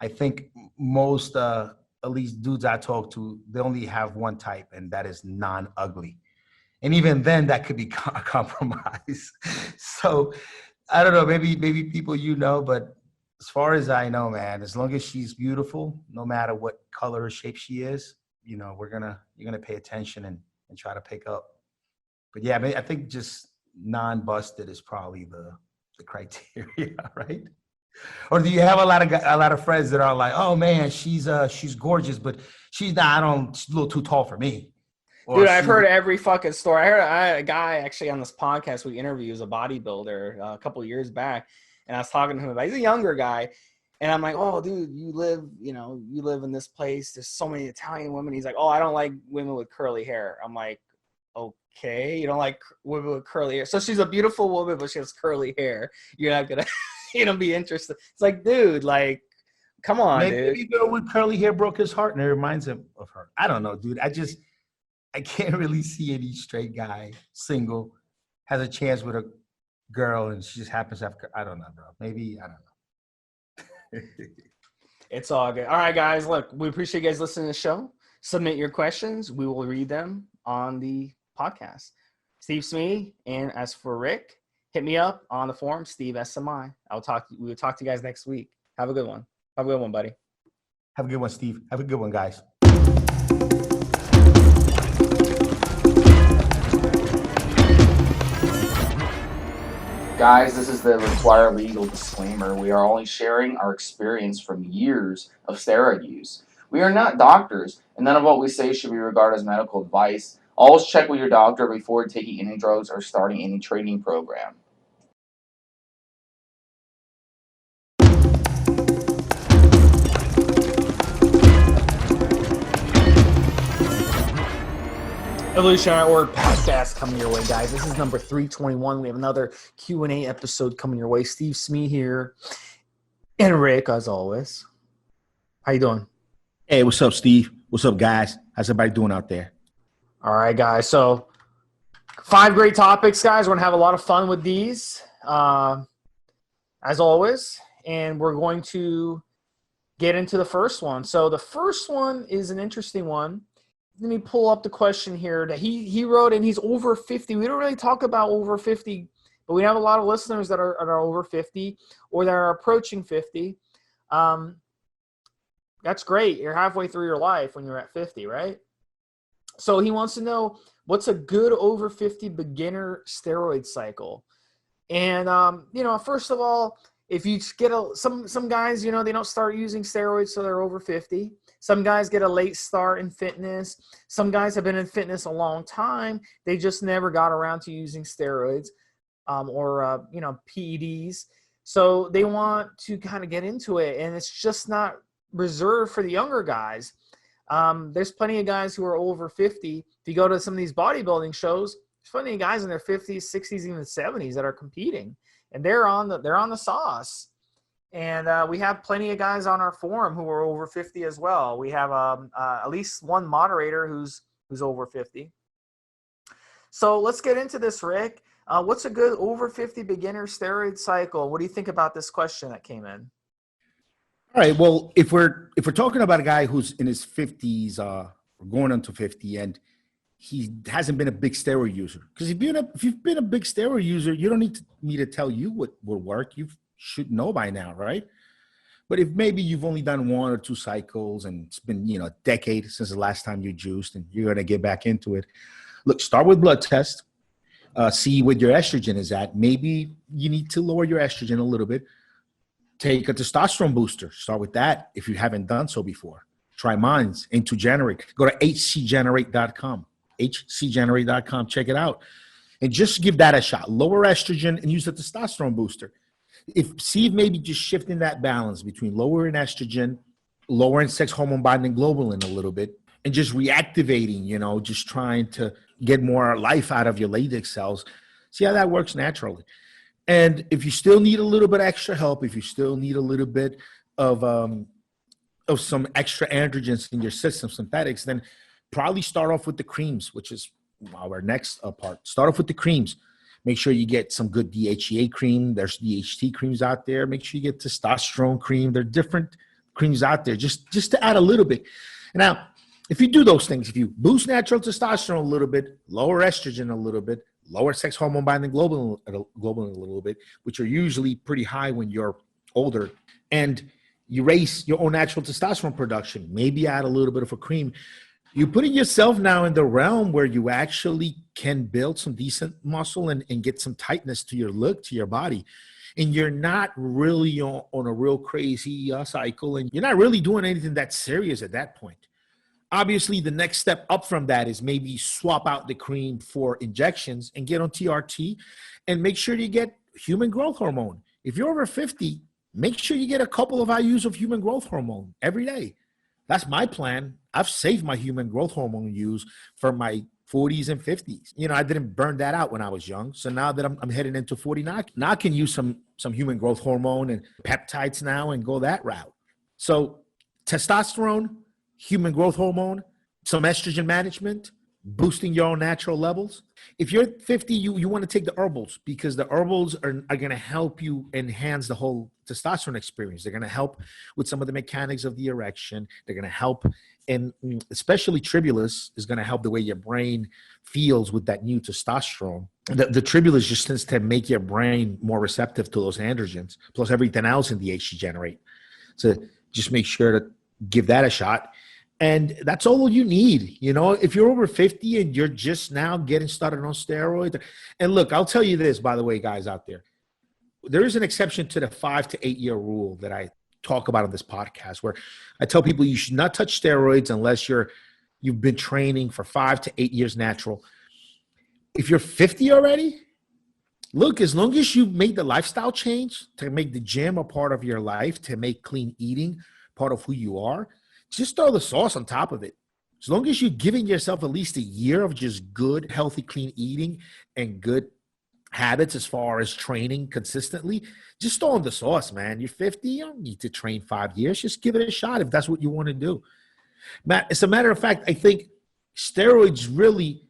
I think most, at least dudes I talk to, they only have one type, and that is non-ugly. And even then, that could be a compromise. So I don't know, maybe people but as far as I know, man, as long as she's beautiful, no matter what color or shape she is, you're gonna pay attention and try to pick up. But yeah, I think just non-busted is probably the criteria, right? Or do you have a lot of friends that are like, oh man, she's gorgeous, but she's a little too tall for me? Dude, I've heard every fucking story. I had a guy actually on this podcast we interviewed, was a bodybuilder a couple of years back, and I was talking to him about, he's a younger guy, and I'm like, oh, dude, you live in this place. There's so many Italian women. He's like, oh, I don't like women with curly hair. I'm like, okay, you don't like women with curly hair. So she's a beautiful woman, but she has curly hair. You're not gonna, be interested. It's like, dude, come on, dude. Maybe a girl with curly hair broke his heart, and it reminds him of her. I don't know, dude. I can't really see any straight guy, single, has a chance with a girl and she just happens to have, I don't know, bro. Maybe, I don't know. It's all good. All right, guys, look, we appreciate you guys listening to the show. Submit your questions. We will read them on the podcast. Steve Smee, and as for Rick, hit me up on the forum, Steve SMI. We will talk to you guys next week. Have a good one. Have a good one, buddy. Have a good one, Steve. Have a good one, guys. Guys, this is the required legal disclaimer. We are only sharing our experience from years of steroid use. We are not doctors, and none of what we say should be regarded as medical advice. Always check with your doctor before taking any drugs or starting any training program. Evolutionary Org podcast coming your way, guys. This is number 321. We have another Q&A episode coming your way. Steve Smee here, and Rick, as always. How you doing? Hey, what's up, Steve? What's up, guys? How's everybody doing out there? All right, guys. So 5 great topics, guys. We're going to have a lot of fun with these, as always. And we're going to get into the first one. So the first one is an interesting one. Let me pull up the question here that he wrote, and he's over 50. We don't really talk about over 50, but we have a lot of listeners that are over 50 or that are approaching 50. That's great. You're halfway through your life when you're at 50, right? So he wants to know, what's a good over 50 beginner steroid cycle? And, first of all, if you get some guys, they don't start using steroids till they're over 50. Some guys get a late start in fitness. Some guys have been in fitness a long time. They just never got around to using steroids or PEDs. So they want to kind of get into it, and it's just not reserved for the younger guys. There's plenty of guys who are over 50. If you go to some of these bodybuilding shows, there's plenty of guys in their 50s, 60s, even 70s that are competing, and they're on the sauce. And we have plenty of guys on our forum who are over 50 as well. We have at least one moderator who's over 50. So let's get into this, Rick. What's a good over 50 beginner steroid cycle? What do you think about this question that came in? All right. Well, if we're talking about a guy who's in his 50s, or going into 50, and he hasn't been a big steroid user, because if you've been a big steroid user, you don't need me to tell you what will work. You should know by now, right? But if maybe you've only done 1 or 2 cycles and it's been a decade since the last time you juiced and you're going to get back into it, look, start with blood test, see what your estrogen is at. Maybe you need to lower your estrogen a little bit. Take a testosterone booster. Start with that if you haven't done so before. Try mines into Generate. Go to hcgenerate.com. hcgenerate.com. Check it out. And just give that a shot. Lower estrogen and use the testosterone booster. See if maybe just shifting that balance between lowering estrogen, lowering sex hormone binding globulin a little bit, and just reactivating, just trying to get more life out of your latex cells. See how that works naturally. And if you still need a little bit extra help, if you still need a little bit of some extra androgens in your system, synthetics, then probably start off with the creams, which is our next part. Start off with the creams. Make sure you get some good DHEA cream. There's DHT creams out there. Make sure you get testosterone cream. There are different creams out there just to add a little bit. Now, if you do those things, if you boost natural testosterone a little bit, lower estrogen a little bit, lower sex hormone binding globulin a little bit, which are usually pretty high when you're older, and you raise your own natural testosterone production, maybe add a little bit of a cream, you're putting yourself now in the realm where you actually can build some decent muscle and get some tightness to your look, to your body. And you're not really on a real crazy cycle, and you're not really doing anything that serious at that point. Obviously, the next step up from that is maybe swap out the cream for injections and get on TRT, and make sure you get human growth hormone. If you're over 50, make sure you get a couple of IUs of human growth hormone every day. That's my plan. I've saved my human growth hormone use for my 40s and 50s. I didn't burn that out when I was young. So now that I'm heading into 40, now I can use some human growth hormone and peptides now and go that route. So testosterone, human growth hormone, some estrogen management, boosting your own natural levels. If you're 50, you want to take the herbals, because the herbals are going to help you enhance the whole testosterone experience. They're going to help with some of the mechanics of the erection. They're going to help, and especially tribulus is going to help the way your brain feels with that new testosterone. The tribulus just tends to make your brain more receptive to those androgens, plus everything else in the HC Generate. So just make sure to give that a shot. And that's all you need. If you're over 50 and you're just now getting started on steroids. And look, I'll tell you this, by the way, guys out there, there is an exception to the 5 to 8 year rule that I talk about on this podcast, where I tell people you should not touch steroids unless you've been training for 5 to 8 years natural. If you're 50 already, look, as long as you made the lifestyle change to make the gym a part of your life, to make clean eating part of who you are, just throw the sauce on top of it. As long as you're giving yourself at least a year of just good, healthy, clean eating and good habits as far as training consistently, just throw on the sauce, man. You're 50, you don't need to train 5 years. Just give it a shot if that's what you want to do. Matt, as a matter of fact, I think steroids really,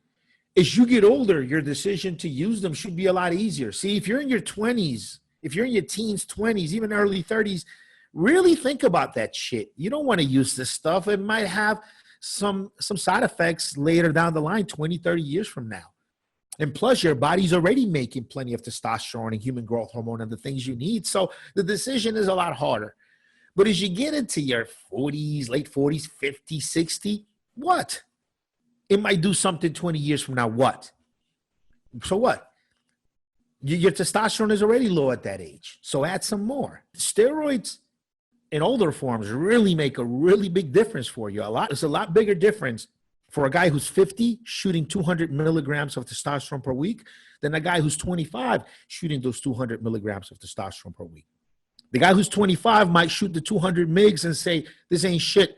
as you get older, your decision to use them should be a lot easier. See, if you're in your 20s, if you're in your teens, 20s, even early 30s, really think about that shit. You don't want to use this stuff. It might have some side effects later down the line, 20, 30 years from now. And plus, your body's already making plenty of testosterone and human growth hormone and the things you need. So the decision is a lot harder. But as you get into your 40s, late 40s, 50, 60, what? It might do something 20 years from now. What? So what? Your testosterone is already low at that age. So add some more. Steroids in older forms really make a really big difference for you. It's a lot bigger difference for a guy who's 50 shooting 200 milligrams of testosterone per week than a guy who's 25 shooting those 200 milligrams of testosterone per week. The guy who's 25 might shoot the 200 migs and say, this ain't shit.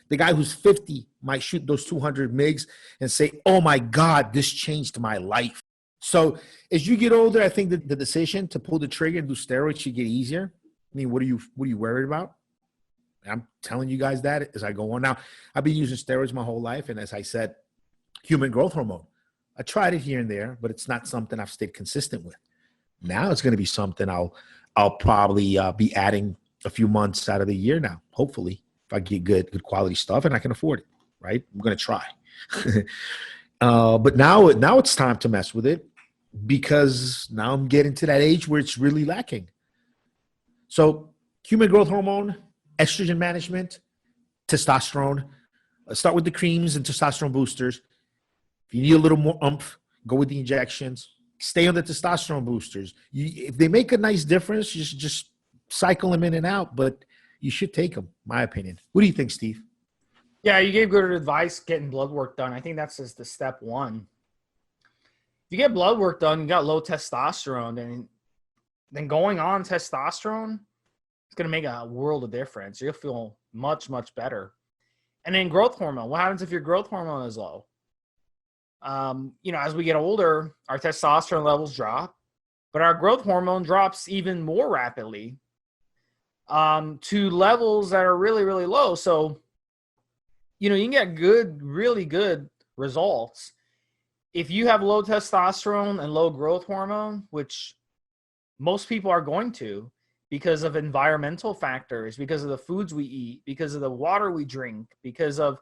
The guy who's 50 might shoot those 200 migs and say, oh my God, this changed my life. So as you get older, I think that the decision to pull the trigger and do steroids should get easier. I mean, what are you worried about? I'm telling you guys that as I go on. Now, I've been using steroids my whole life. And as I said, human growth hormone. I tried it here and there, but it's not something I've stayed consistent with. Now it's going to be something I'll probably be adding a few months out of the year now, hopefully, if I get good quality stuff and I can afford it, right? I'm going to try. But now it's time to mess with it because now I'm getting to that age where it's really lacking. So human growth hormone, estrogen management, testosterone. Let's start with the creams and testosterone boosters. If you need a little more oomph, go with the injections. Stay on the testosterone boosters. If they make a nice difference, just cycle them in and out, but you should take them, my opinion. What do you think, Steve? Yeah, you gave good advice getting blood work done. I think that's just the step one. If you get blood work done, you got low testosterone, then going on testosterone, it's going to make a world of difference. You'll feel much, much better. And then growth hormone. What happens if your growth hormone is low? As we get older, our testosterone levels drop, but our growth hormone drops even more rapidly to levels that are really, really low. So, you can get really good results. If you have low testosterone and low growth hormone, which most people are going to because of environmental factors, because of the foods we eat, because of the water we drink, because of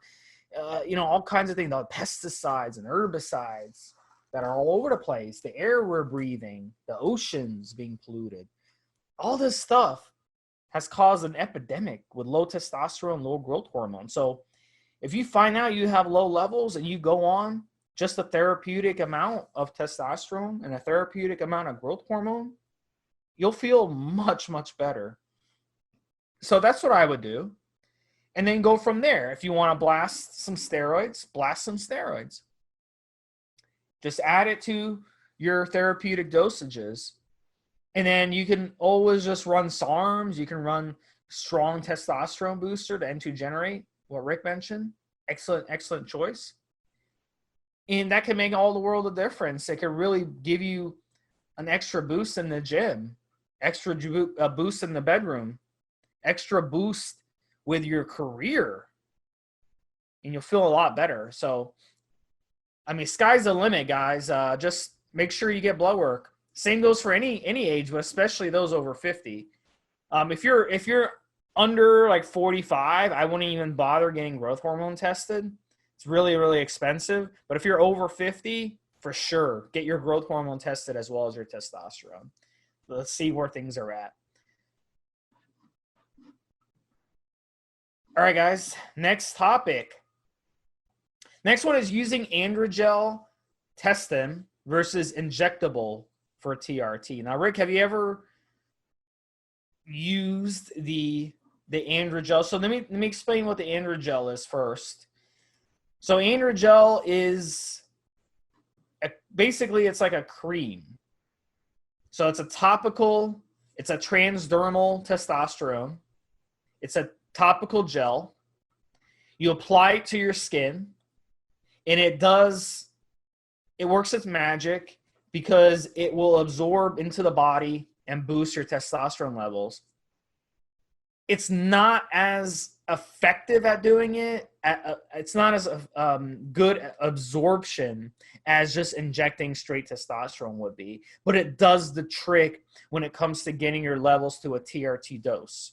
all kinds of things, the pesticides and herbicides that are all over the place, the air we're breathing, the oceans being polluted. All this stuff has caused an epidemic with low testosterone, low growth hormone. So if you find out you have low levels and you go on just a therapeutic amount of testosterone and a therapeutic amount of growth hormone, you'll feel much, much better. So that's what I would do. And then go from there. If you want to blast some steroids, blast some steroids. Just add it to your therapeutic dosages. And then you can always just run SARMs. You can run strong testosterone booster, the N2 Generate, what Rick mentioned. Excellent, excellent choice. And that can make all the world of difference. It can really give you an extra boost in the gym, extra boost in the bedroom, extra boost with your career, and you'll feel a lot better. So, sky's the limit, guys. Just make sure you get blood work. Same goes for any age, but especially those over 50. If you're under like 45, I wouldn't even bother getting growth hormone tested. It's really, really expensive. But if you're over 50, for sure, get your growth hormone tested as well as your testosterone. Let's see where things are at. All right, guys, next topic. Next one is using androgel testin versus injectable for TRT. Now, Rick, have you ever used the androgel. So let me explain what the androgel is first. So androgel is basically it's like a cream. So it's a topical, it's a transdermal testosterone. It's a topical gel. You apply it to your skin, and it works its magic because it will absorb into the body and boost your testosterone levels. It's not as effective at doing it. It's not as good absorption as just injecting straight testosterone would be, but it does the trick when it comes to getting your levels to a TRT dose.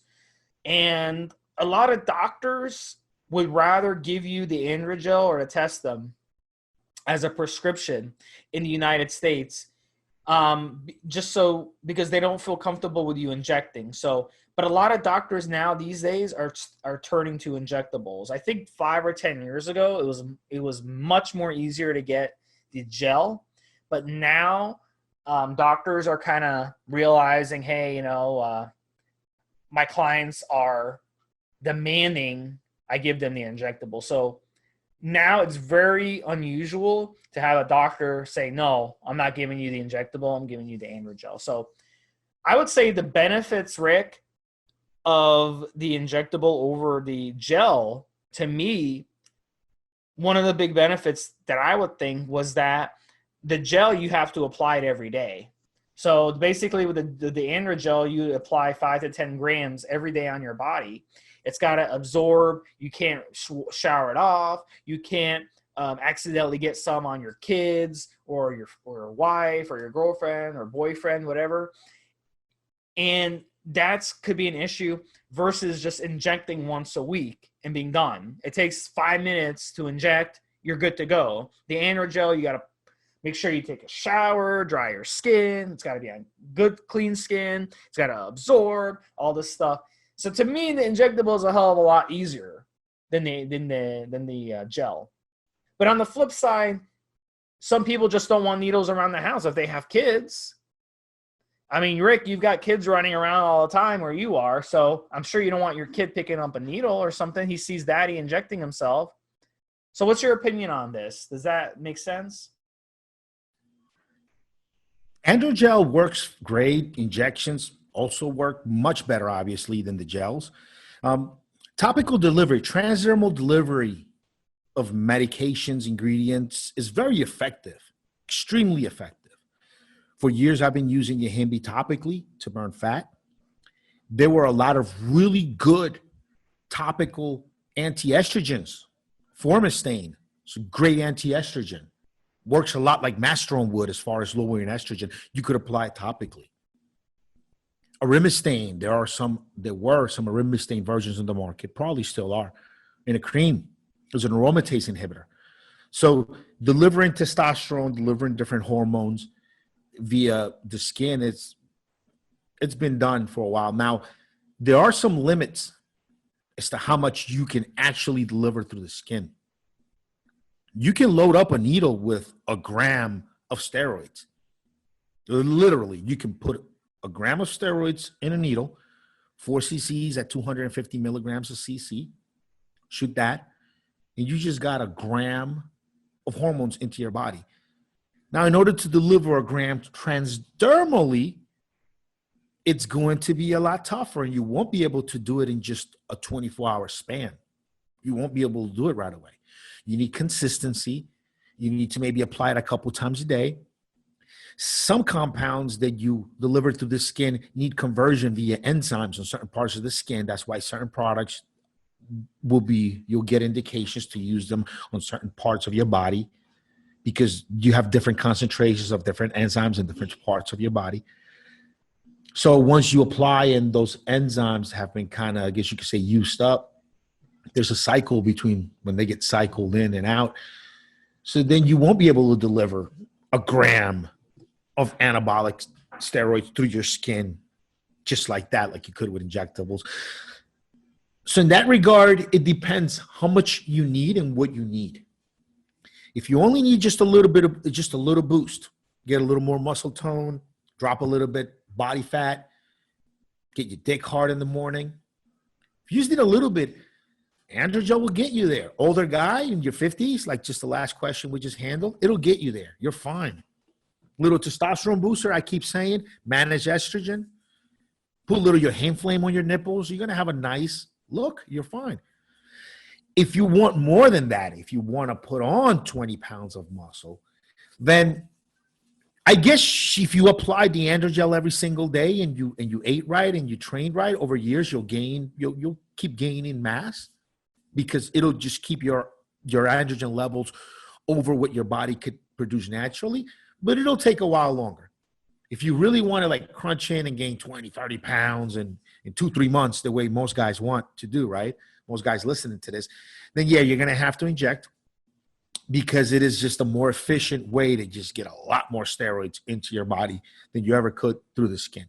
And a lot of doctors would rather give you the androgel or to test them as a prescription in the United States, because they don't feel comfortable with you injecting. So, but a lot of doctors now these days are turning to injectables. I think 5 or 10 years ago, it was much more easier to get the gel, but now doctors are kind of realizing, hey, my clients are demanding I give them the injectable. So now it's very unusual to have a doctor say, no, I'm not giving you the injectable, I'm giving you the androgel. So I would say the benefits, Rick, of the injectable over the gel, to me, one of the big benefits that I would think was that the gel, you have to apply it every day. So basically with the androgel, you apply 5 to 10 grams every day on your body. It's got to absorb. You can't shower it off. You can't accidentally get some on your kids or your wife or your girlfriend or boyfriend, whatever. And that could be an issue versus just injecting once a week and being done. It takes 5 minutes to inject. You're good to go. The androgel, you got to make sure you take a shower, dry your skin. It's got to be on good, clean skin. It's got to absorb all this stuff. So to me, the injectable is a hell of a lot easier than the gel. But on the flip side, some people just don't want needles around the house if they have kids. I mean, Rick, you've got kids running around all the time where you are, so I'm sure you don't want your kid picking up a needle or something. He sees daddy injecting himself. So what's your opinion on this? Does that make sense? Androgel works great. Injections also work much better, obviously, than the gels. Topical delivery, transdermal delivery of medications, ingredients is very effective, extremely effective. For years, I've been using Yahimbi topically to burn fat. There were a lot of really good topical anti-estrogens. Formistane, it's a great anti-estrogen. Works a lot like Mastrone would as far as lowering estrogen. You could apply it topically. Arimistane, there were some arimistane versions in the market, probably still are, in a cream. It's an aromatase inhibitor. So delivering testosterone, delivering different hormones via the skin, it's been done for a while. Now, there are some limits as to how much you can actually deliver through the skin. You can load up a needle with a gram of steroids. Literally, you can put a gram of steroids in a needle, 4 cc's at 250 milligrams a cc, shoot that, and you just got a gram of hormones into your body. Now, in order to deliver a gram transdermally, it's going to be a lot tougher, and you won't be able to do it in just a 24-hour span. You won't be able to do it right away. You need consistency. You need to maybe apply it a couple times a day. Some compounds that you deliver through the skin need conversion via enzymes on certain parts of the skin. That's why certain products you'll get indications to use them on certain parts of your body, because you have different concentrations of different enzymes in different parts of your body. So once you apply and those enzymes have been kind of, I guess you could say, used up, there's a cycle between when they get cycled in and out. So then you won't be able to deliver a gram of anabolic steroids through your skin just like that, like you could with injectables. So in that regard, it depends how much you need and what you need. If you only need just a little boost, get a little more muscle tone, drop a little bit body fat, get your dick hard in the morning. If you just need a little bit, androgen will get you there. Older guy in your 50s, like just the last question we just handled, it'll get you there. You're fine. Little testosterone booster, I keep saying, manage estrogen. Put a little your hand flame on your nipples. You're going to have a nice look. You're fine. If you want more than that, if you want to put on 20 pounds of muscle, then I guess if you apply the androgel every single day and you ate right and you trained right, over years you'll keep gaining mass, because it'll just keep your androgen levels over what your body could produce naturally, but it'll take a while longer. If you really want to like crunch in and gain 20, 30 pounds in 2-3 months, the way most guys want to do, right? Most guys listening to this, then yeah, you're going to have to inject, because it is just a more efficient way to just get a lot more steroids into your body than you ever could through the skin.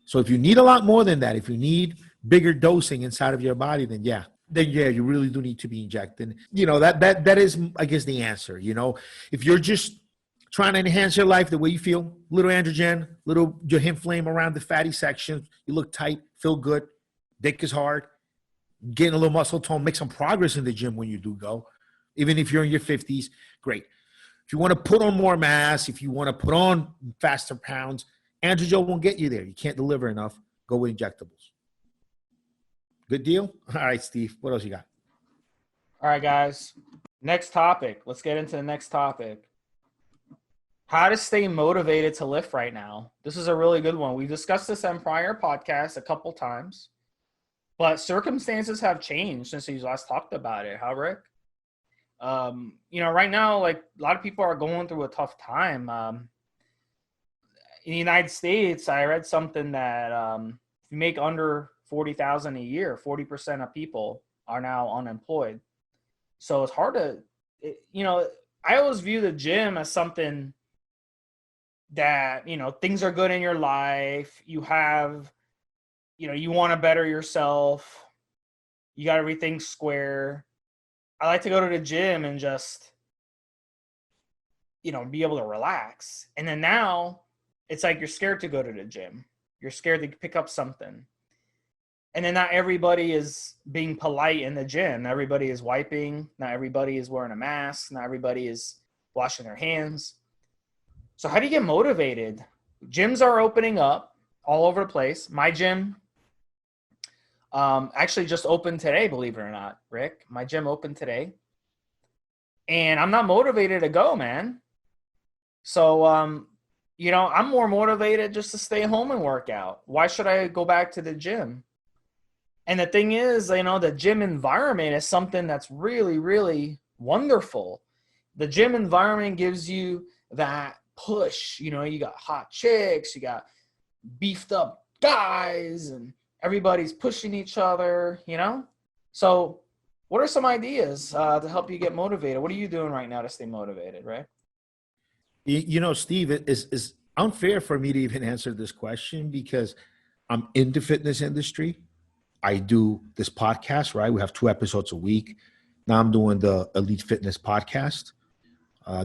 So if you need a lot more than that, if you need bigger dosing inside of your body, then yeah, you really do need to be injecting. That is, I guess, the answer. If you're just trying to enhance your life the way you feel, little androgen, little your hip flame around the fatty section, you look tight, feel good, dick is hard, getting a little muscle tone, make some progress in the gym when you do go. Even if you're in your 50s, great. If you want to put on more mass, if you want to put on faster pounds, androgen won't get you there. You can't deliver enough. Go with injectables. Good deal? All right, Steve, what else you got? All right, guys. Next topic. Let's get into the next topic. How to stay motivated to lift right now. This is a really good one. We discussed this on prior podcasts a couple times, but circumstances have changed since we last talked about it. How, Rick? Right now, like a lot of people are going through a tough time. In the United States, I read something that if you make under $40,000 a year, 40% of people are now unemployed. So it's hard to, I always view the gym as something that, things are good in your life. You have, you want to better yourself. You got everything square. I like to go to the gym and just, be able to relax. And then now it's like you're scared to go to the gym. You're scared to pick up something. And then not everybody is being polite in the gym. Everybody is wiping. Not everybody is wearing a mask. Not everybody is washing their hands. So how do you get motivated? Gyms are opening up all over the place. My gym actually just opened today, believe it or not, Rick. My gym opened today. And I'm not motivated to go, man. So, I'm more motivated just to stay home and work out. Why should I go back to the gym? And the thing is, the gym environment is something that's really, really wonderful. The gym environment gives you that push. You got hot chicks, you got beefed up guys, and everybody's pushing each other, So what are some ideas to help you get motivated? What are you doing right now to stay motivated, right? Steve, it is unfair for me to even answer this question because I'm in the fitness industry. I do this podcast, right? We have 2 episodes a week. Now I'm doing the Elite Fitness podcast.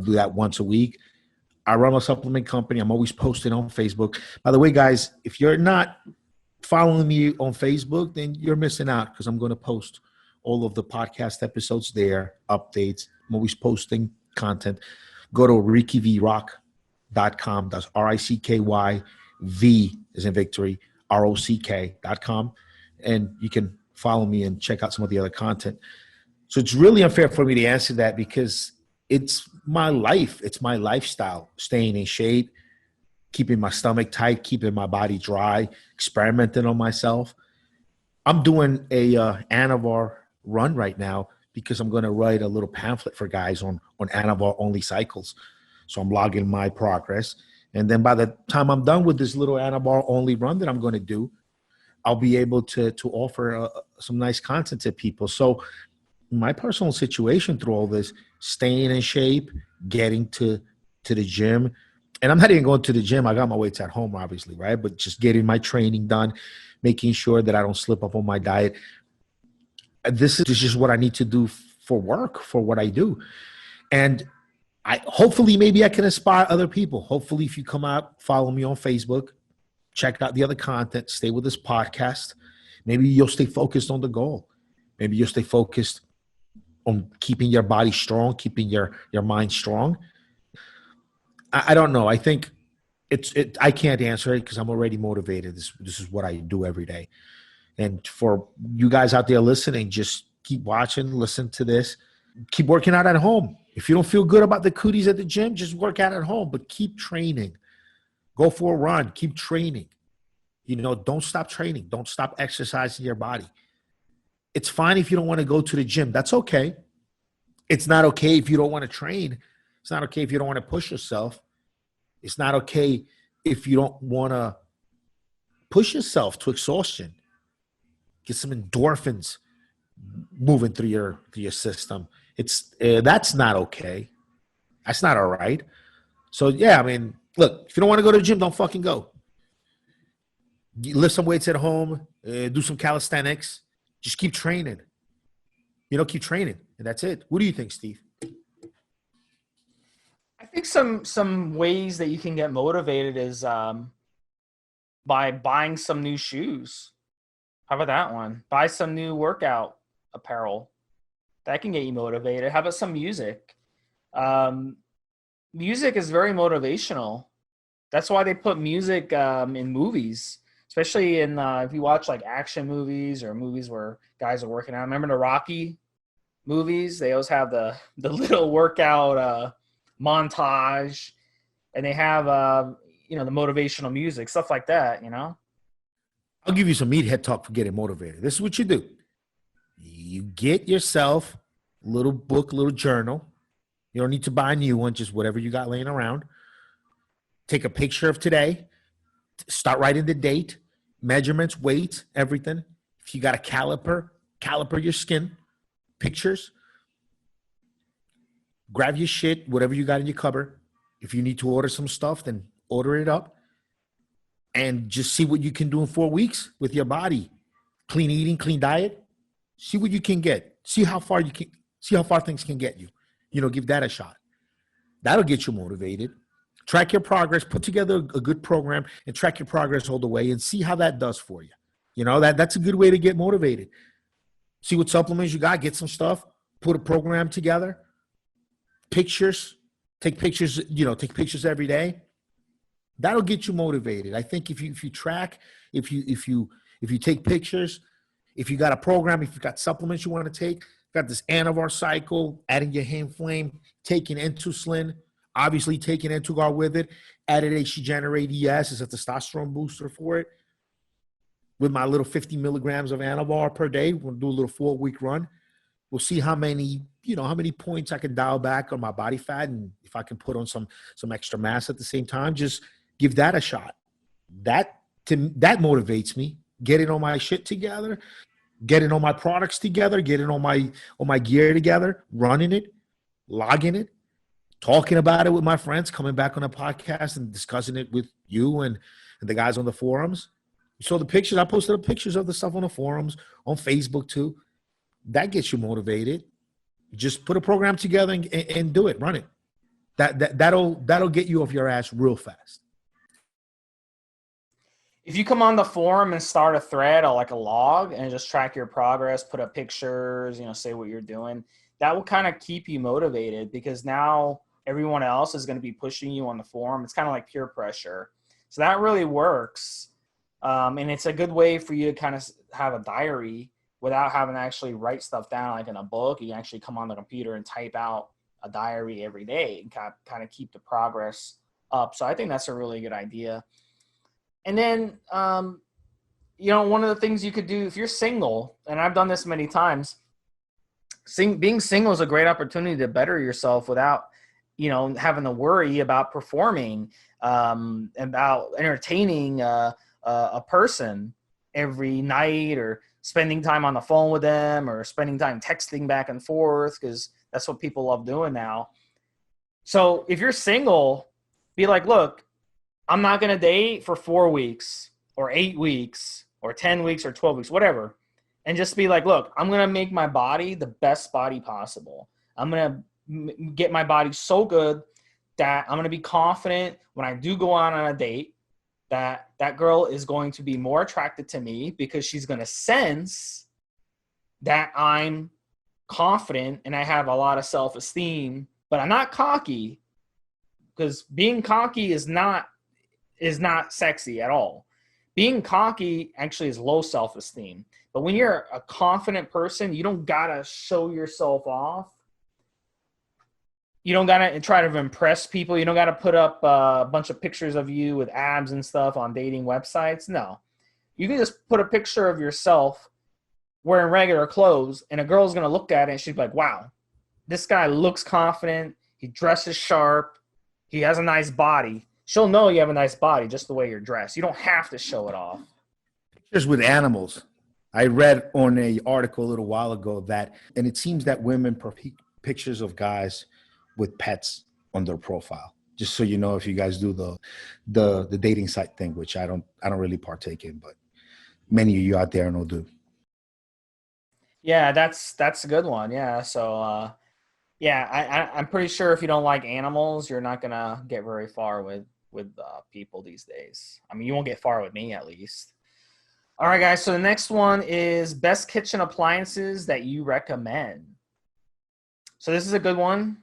Do that once a week. I run a supplement company. I'm always posting on Facebook. By the way, guys, if you're not following me on Facebook, then you're missing out because I'm going to post all of the podcast episodes there, updates. I'm always posting content. Go to rickyvrock.com. That's RICKY, V is in victory, ROCK.com. And you can follow me and check out some of the other content. So it's really unfair for me to answer that because it's my life. It's my lifestyle, staying in shape, keeping my stomach tight, keeping my body dry, experimenting on myself. I'm doing a Anavar run right now because I'm going to write a little pamphlet for guys on Anavar only cycles. So I'm logging my progress. And then by the time I'm done with this little Anavar only run that I'm going to do, I'll be able to offer some nice content to people. So my personal situation through all this, staying in shape, getting to the gym, and I'm not even going to the gym. I got my weights at home, obviously, right? But just getting my training done, making sure that I don't slip up on my diet. This is just what I need to do for work, for what I do. And hopefully maybe I can inspire other people. Hopefully if you come out, follow me on Facebook, check out the other content, stay with this podcast. Maybe you'll stay focused on the goal. Maybe you'll stay focused on keeping your body strong, keeping your mind strong. I don't know. I think I can't answer it because I'm already motivated. This is what I do every day. And for you guys out there listening, just keep watching, listen to this, keep working out at home. If you don't feel good about the cooties at the gym, just work out at home, but keep training. Go for a run, keep training. Don't stop training. Don't stop exercising your body. It's fine if you don't want to go to the gym. That's okay. It's not okay if you don't want to train. It's not okay if you don't want to push yourself. It's not okay if you don't want to push yourself to exhaustion. Get some endorphins moving through your system. That's not okay. That's not all right. So yeah, I mean, look, if you don't want to go to the gym, don't fucking go. Lift some weights at home, do some calisthenics, just keep training. Keep training, and that's it. What do you think, Steve? I think some ways that you can get motivated is by buying some new shoes. How about that one? Buy some new workout apparel. That can get you motivated. How about some music? Music is very motivational. That's why they put music in movies, especially in if you watch like action movies or movies where guys are working out. Remember the Rocky movies? They always have the little workout montage, and they have the motivational music, stuff like that. I'll give you some meathead talk for getting motivated. This is what you do. You get yourself a little book, a little journal. You don't need to buy a new one, just whatever you got laying around. Take a picture of today. Start writing the date, measurements, weights, everything. If you got a caliper your skin, pictures. Grab your shit, whatever you got in your cupboard. If you need to order some stuff, then order it up. And just see what you can do in 4 weeks with your body. Clean eating, clean diet. See what you can get. See how far things can get you. Give that a shot. That'll get you motivated. Track your progress, put together a good program and track your progress all the way and see how that does for you. That's a good way to get motivated. See what supplements you got, get some stuff, put a program together. Pictures, take pictures every day. That'll get you motivated. I think if you track, if you take pictures, if you got a program, if you got supplements you want to take, got this Anavar cycle, adding your hand flame, taking Entuslin, obviously taking Entugar with it, added HG Generate ES is a testosterone booster for it. With my little 50 milligrams of Anavar per day, we'll do a little 4-week run. We'll see how many points I can dial back on my body fat, and if I can put on some extra mass at the same time, just give that a shot. That motivates me. Getting all my shit together, getting all my products together, getting all my gear together, running it, logging it, talking about it with my friends, coming back on a podcast and discussing it with you and the guys on the forums. You saw the pictures. I posted the pictures of the stuff on the forums, on Facebook too. That gets you motivated. Just put a program together and do it. Run it. That'll get you off your ass real fast. If you come on the forum and start a thread or like a log and just track your progress, put up pictures, say what you're doing, that will kind of keep you motivated because now everyone else is going to be pushing you on the forum. It's kind of like peer pressure. So that really works. And it's a good way for you to kind of have a diary without having to actually write stuff down like in a book. You can actually come on the computer and type out a diary every day and kind of keep the progress up. So I think that's a really good idea. And then, one of the things you could do if you're single, and I've done this many times, being single is a great opportunity to better yourself without, having to worry about performing, about entertaining a person every night or spending time on the phone with them or spending time texting back and forth because that's what people love doing now. So if you're single, be like, look, I'm not going to date for 4 weeks or 8 weeks or 10 weeks or 12 weeks, whatever. And just be like, look, I'm going to make my body the best body possible. I'm going to get my body so good that I'm going to be confident when I do go on a date that girl is going to be more attracted to me because she's going to sense that I'm confident and I have a lot of self-esteem, but I'm not cocky, because being cocky is not sexy at all. Being cocky actually is low self-esteem. But when you're a confident person, you don't gotta show yourself off. You don't gotta try to impress people. You don't gotta put up a bunch of pictures of you with abs and stuff on dating websites. No, you can just put a picture of yourself wearing regular clothes, and a girl's gonna look at it and she's like, wow, this guy looks confident. He dresses sharp. He has a nice body. She'll know you have a nice body just the way you're dressed. You don't have to show it off. Pictures with animals. I read on a article a little while ago that, and it seems that women pictures of guys with pets on their profile. Just so you know, if you guys do the dating site thing, which I don't really partake in, but many of you out there know do. Yeah, that's a good one. Yeah, so I'm pretty sure if you don't like animals, you're not gonna get very far with people these days. I mean, you won't get far with me, at least. All right, guys. So the next one is best kitchen appliances that you recommend. So this is a good one.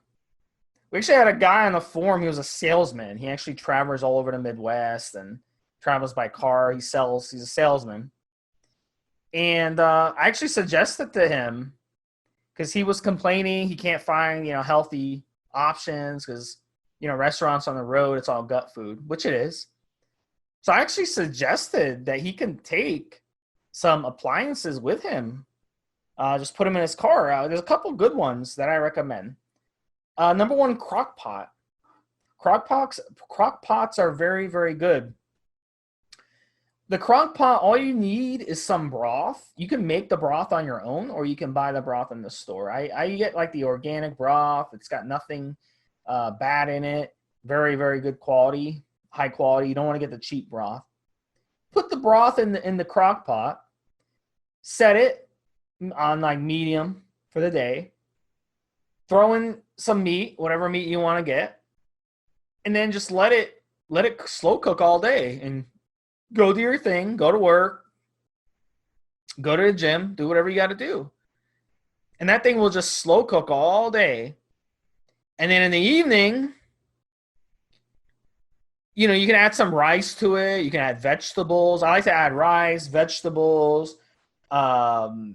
We actually had a guy on the forum. He was a salesman. He actually travels all over the Midwest and travels by car. He's a salesman. And I actually suggested to him, because he was complaining he can't find, healthy options because, restaurants on the road, it's all gut food, which it is. So I actually suggested that he can take some appliances with him, just put them in his car. There's a couple good ones that I recommend. Number one, crock pot. Crock pots are very, very good. The crock pot, all you need is some broth. You can make the broth on your own, or you can buy the broth in the store. I get like the organic broth. It's got nothing bad in it. Very, very good quality, high quality. You don't want to get the cheap broth. Put the broth in the crock pot. Set it on like medium for the day. Throw in some meat, whatever meat you want to get, and then just let it slow cook all day. And go do your thing, go to work, go to the gym, do whatever you got to do. And that thing will just slow cook all day. And then in the evening, you can add some rice to it. You can add vegetables. I like to add rice, vegetables, and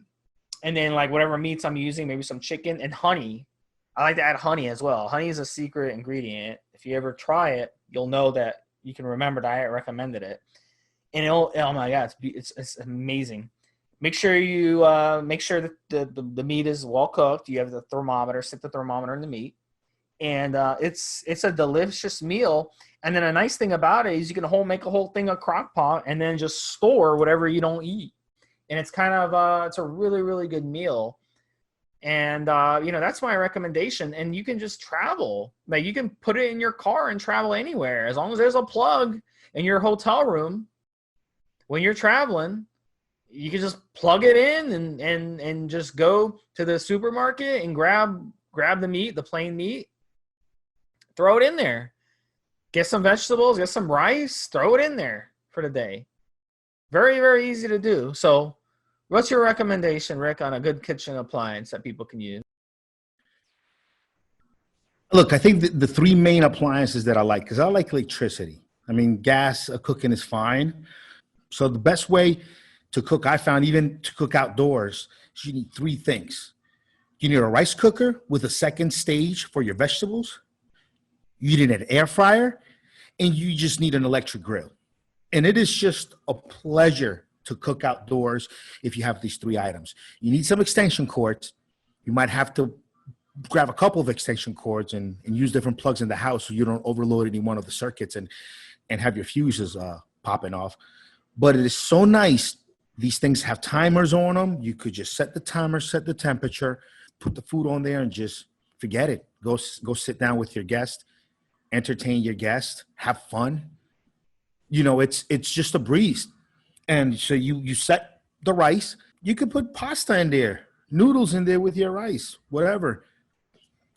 then like whatever meats I'm using, maybe some chicken and honey. I like to add honey as well. Honey is a secret ingredient. If you ever try it, you'll know that you can remember that I recommended it. And oh my God, it's amazing. Make sure that the meat is well cooked. You have the thermometer, stick the thermometer in the meat. And it's a delicious meal. And then a nice thing about it is you can make a whole thing of crock pot and then just store whatever you don't eat. And it's kind of it's a really, really good meal. And that's my recommendation. And you can just travel. Like, you can put it in your car and travel anywhere as long as there's a plug in your hotel room. When you're traveling, you can just plug it in and just go to the supermarket and grab the meat, the plain meat, throw it in there. Get some vegetables, get some rice, throw it in there for the day. Very, very easy to do. So what's your recommendation, Rick, on a good kitchen appliance that people can use? Look, I think the three main appliances that I like, because I like electricity. I mean, gas cooking is fine. So the best way to cook, I found, even to cook outdoors, is you need three things. You need a rice cooker with a second stage for your vegetables. You need an air fryer, and you just need an electric grill. And it is just a pleasure to cook outdoors if you have these three items. You need some extension cords. You might have to grab a couple of extension cords and use different plugs in the house so you don't overload any one of the circuits and have your fuses popping off. But it is so nice. These things have timers on them. You could just set the timer, set the temperature, put the food on there, and just forget it. Go sit down with your guest, entertain your guest, have fun. It's just a breeze. And so you set the rice. You could put pasta in there, noodles in there with your rice, whatever.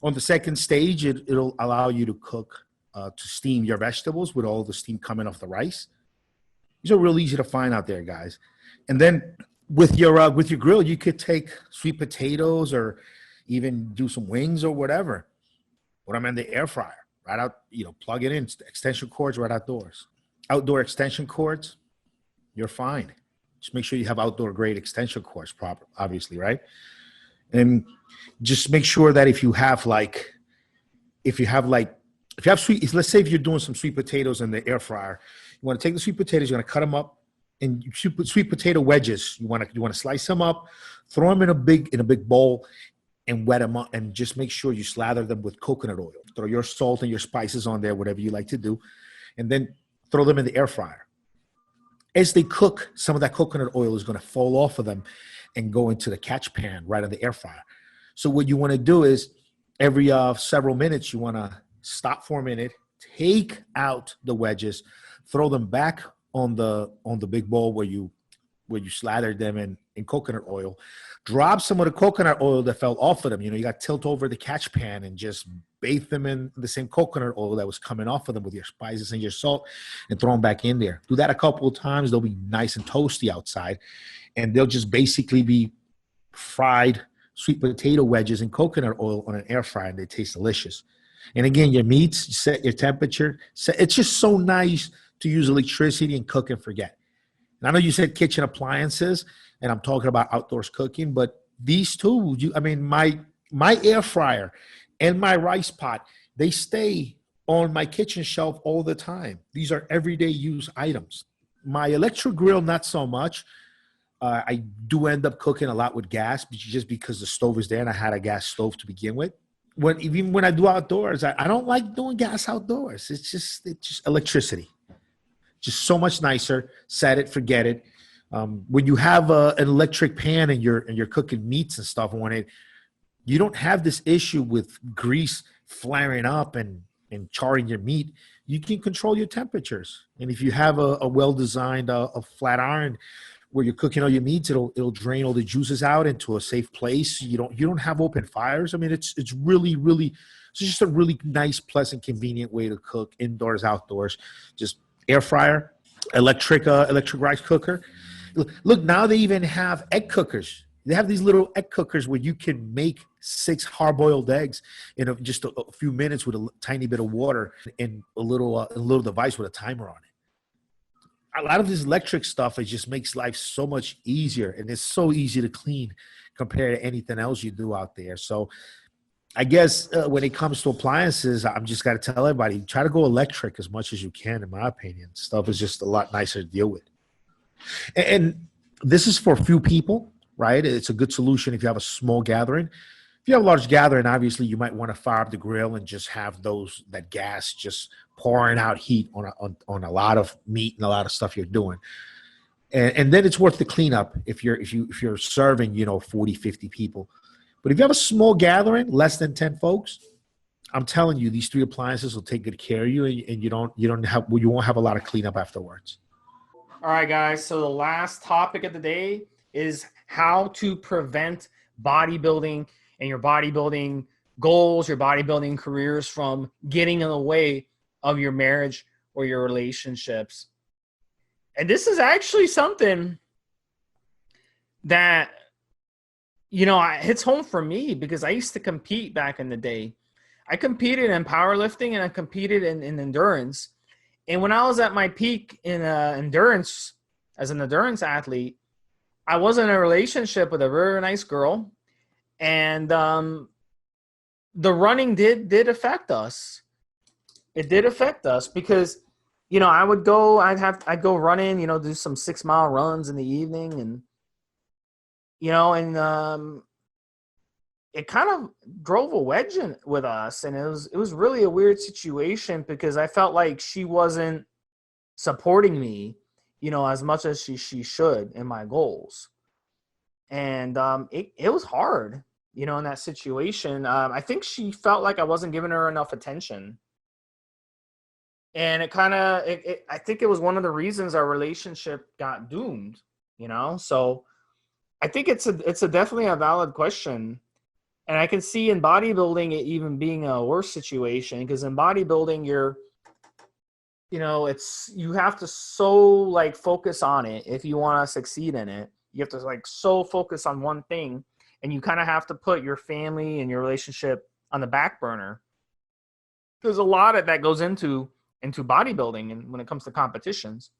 On the second stage, it'll allow you to cook, to steam your vegetables with all the steam coming off the rice. These are real easy to find out there, guys. And then with your grill, you could take sweet potatoes or even do some wings or whatever. Put them in the air fryer, right out, plug it in, extension cords right outdoors. Outdoor extension cords, you're fine. Just make sure you have outdoor grade extension cords, obviously, right? And just make sure that if you have sweet, let's say if you're doing some sweet potatoes in the air fryer, you want to take the sweet potatoes, you're going to cut them up in sweet potato wedges. You want to slice them up, throw them in a big bowl, and wet them up, and just make sure you slather them with coconut oil. Throw your salt and your spices on there, whatever you like to do, and then throw them in the air fryer. As they cook, some of that coconut oil is going to fall off of them and go into the catch pan right in the air fryer. So what you want to do is every several minutes, you want to stop for a minute, take out the wedges, throw them back on the big bowl where you slathered them in coconut oil. Drop some of the coconut oil that fell off of them. You got to tilt over the catch pan and just bathe them in the same coconut oil that was coming off of them with your spices and your salt, and throw them back in there. Do that a couple of times. They'll be nice and toasty outside, and they'll just basically be fried sweet potato wedges in coconut oil on an air fryer, and they taste delicious. And again, your meats, you set your temperature. It's just so nice to use electricity and cook and forget. And I know you said kitchen appliances, and I'm talking about outdoors cooking, but these two, my air fryer and my rice pot, they stay on my kitchen shelf all the time. These are everyday use items. My electric grill, not so much. I do end up cooking a lot with gas, just because the stove is there and I had a gas stove to begin with. Even when I do outdoors, I don't like doing gas outdoors. It's just electricity. Just so much nicer. Set it, forget it. When you have an electric pan and you're cooking meats and stuff on it, you don't have this issue with grease flaring up and charring your meat. You can control your temperatures. And if you have a well-designed a flat iron where you're cooking all your meats, it'll drain all the juices out into a safe place. You don't have open fires. It's just a really nice, pleasant, convenient way to cook indoors, outdoors. Just air fryer, electric rice cooker. Look, now they even have egg cookers. They have these little egg cookers where you can make 6 hard-boiled eggs in just a few minutes with a tiny bit of water and a little device with a timer on it. A lot of this electric stuff, it just makes life so much easier, and it's so easy to clean compared to anything else you do out there. So I guess when it comes to appliances, I'm just got to tell everybody, try to go electric as much as you can, in my opinion. Stuff is just a lot nicer to deal with. And this is for a few people, right? It's a good solution if you have a small gathering. If you have a large gathering, obviously you might want to fire up the grill and just have that gas just pouring out heat on a lot of meat and a lot of stuff you're doing. And then it's worth the cleanup if you're serving, 40, 50 people. But if you have a small gathering, less than 10 folks, I'm telling you, these 3 appliances will take good care of you, and you won't have a lot of cleanup afterwards. All right, guys. So the last topic of the day is how to prevent bodybuilding and your bodybuilding goals, your bodybuilding careers from getting in the way of your marriage or your relationships. And this is actually something that, it hits home for me, because I used to compete back in the day. I competed in powerlifting and I competed in endurance. And when I was at my peak in endurance, as an endurance athlete, I was in a relationship with a very nice girl. And the running did affect us. It did affect us because, I'd go running, do some 6-mile runs in the evening, and, it kind of drove a wedge in with us. And it was really a weird situation, because I felt like she wasn't supporting me, as much as she should in my goals. And it was hard, in that situation. I think she felt like I wasn't giving her enough attention. And I think it was one of the reasons our relationship got doomed, So I think it's definitely a valid question. And I can see in bodybuilding it even being a worse situation, because in bodybuilding it's, you have to so like focus on it if you want to succeed in it. You have to like so focus on one thing, and you kind of have to put your family and your relationship on the back burner. There's a lot of that goes into bodybuilding and when it comes to competitions.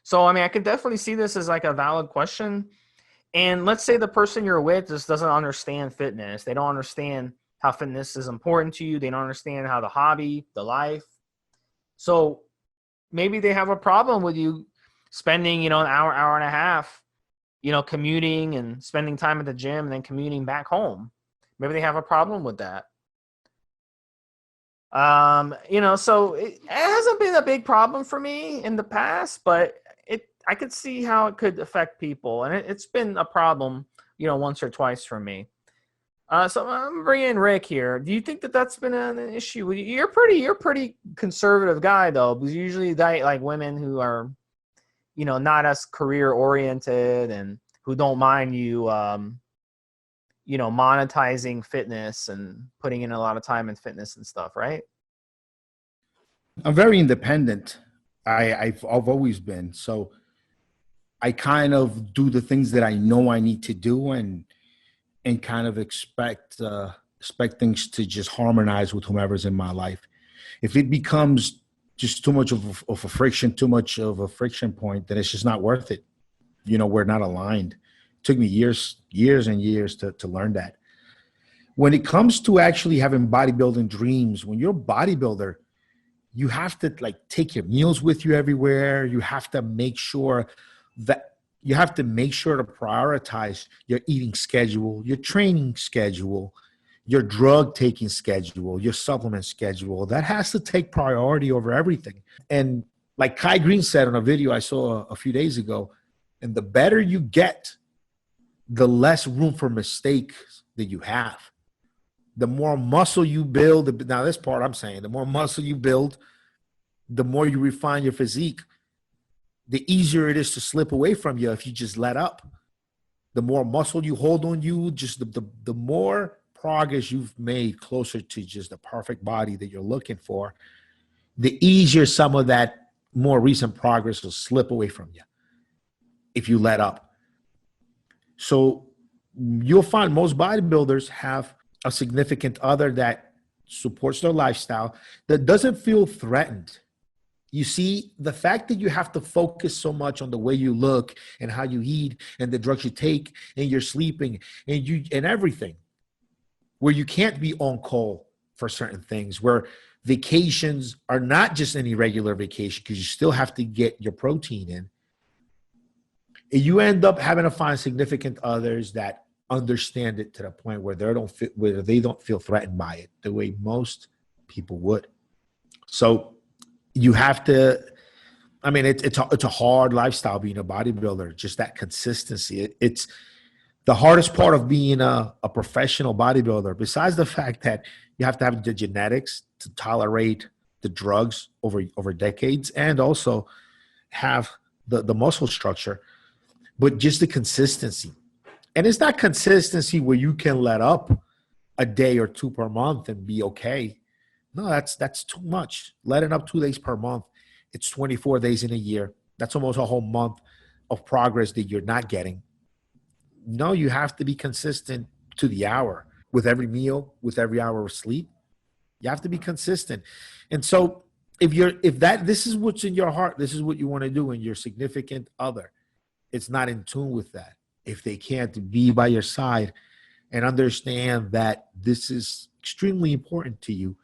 So, I mean, I could definitely see this as like a valid question. And let's say the person you're with just doesn't understand fitness. They don't understand how fitness is important to you. They don't understand how the hobby, the life. So maybe they have a problem with you spending, an hour, hour and a half, commuting and spending time at the gym and then commuting back home. Maybe they have a problem with that. So it hasn't been a big problem for me in the past, but I could see how it could affect people, and it's been a problem, once or twice for me. So I'm bringing in Rick here. Do you think that that's been an issue with you? You're pretty conservative guy though, because usually you date like women who are, not as career oriented and who don't mind you, monetizing fitness and putting in a lot of time in fitness and stuff, right? I'm very independent. I've always been. So I kind of do the things that I know I need to do, and kind of expect things to just harmonize with whomever's in my life. If it becomes just too much of a friction, too much of a friction point, then it's just not worth it. We're not aligned. It took me years and years to learn that. When it comes to actually having bodybuilding dreams, when you're a bodybuilder, you have to like take your meals with you everywhere. You have to make sure to prioritize your eating schedule, your training schedule, your drug taking schedule, your supplement schedule. That has to take priority over everything. And like Kai Green said on a video I saw a few days ago, and the better you get, the less room for mistakes that you have. The more muscle you build, now this part I'm saying, the more muscle you build, the more you refine your physique, the easier it is to slip away from you if you just let up. The more muscle you hold on you, just the more progress you've made closer to just the perfect body that you're looking for, the easier some of that more recent progress will slip away from you if you let up. So you'll find most bodybuilders have a significant other that supports their lifestyle, that doesn't feel threatened. You see, the fact that you have to focus so much on the way you look and how you eat and the drugs you take and you're sleeping and everything, where you can't be on call for certain things, where vacations are not just any regular vacation because you still have to get your protein in. And you end up having to find significant others that understand it to the point where they don't feel threatened by it the way most people would. So you have to, I mean, it's a hard lifestyle being a bodybuilder, just that consistency. It's the hardest part of being a professional bodybuilder, besides the fact that you have to have the genetics to tolerate the drugs over decades and also have the muscle structure, but just the consistency. And it's not consistency where you can let up a day or two per month and be okay. No, that's too much. Letting up 2 days per month, it's 24 days in a year. That's almost a whole month of progress that you're not getting. No, you have to be consistent to the hour with every meal, with every hour of sleep. You have to be consistent. And so this is what's in your heart, this is what you want to do, and your significant other, it's not in tune with that. If they can't be by your side and understand that this is extremely important to you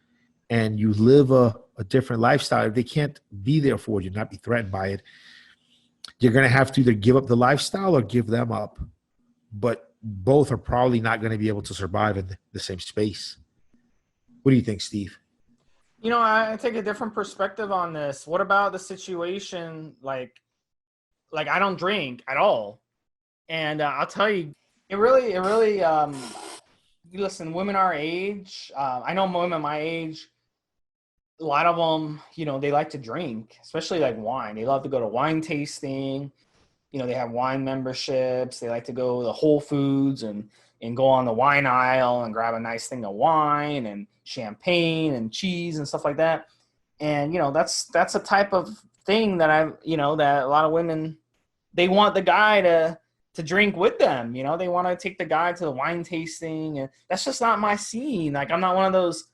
and you live a different lifestyle, if they can't be there for you, not be threatened by it, you're going to have to either give up the lifestyle or give them up. But both are probably not going to be able to survive in the same space. What do you think, Steve? I take a different perspective on this. What about the situation like I don't drink at all? And I'll tell you, it really, listen, women our age, I know women my age, a lot of them, they like to drink, especially like wine. They love to go to wine tasting. They have wine memberships. They like to go to Whole Foods and go on the wine aisle and grab a nice thing of wine and champagne and cheese and stuff like that. And, that's a type of thing that that a lot of women, they want the guy to drink with them. They want to take the guy to the wine tasting, and that's just not my scene. Like, I'm not one of those,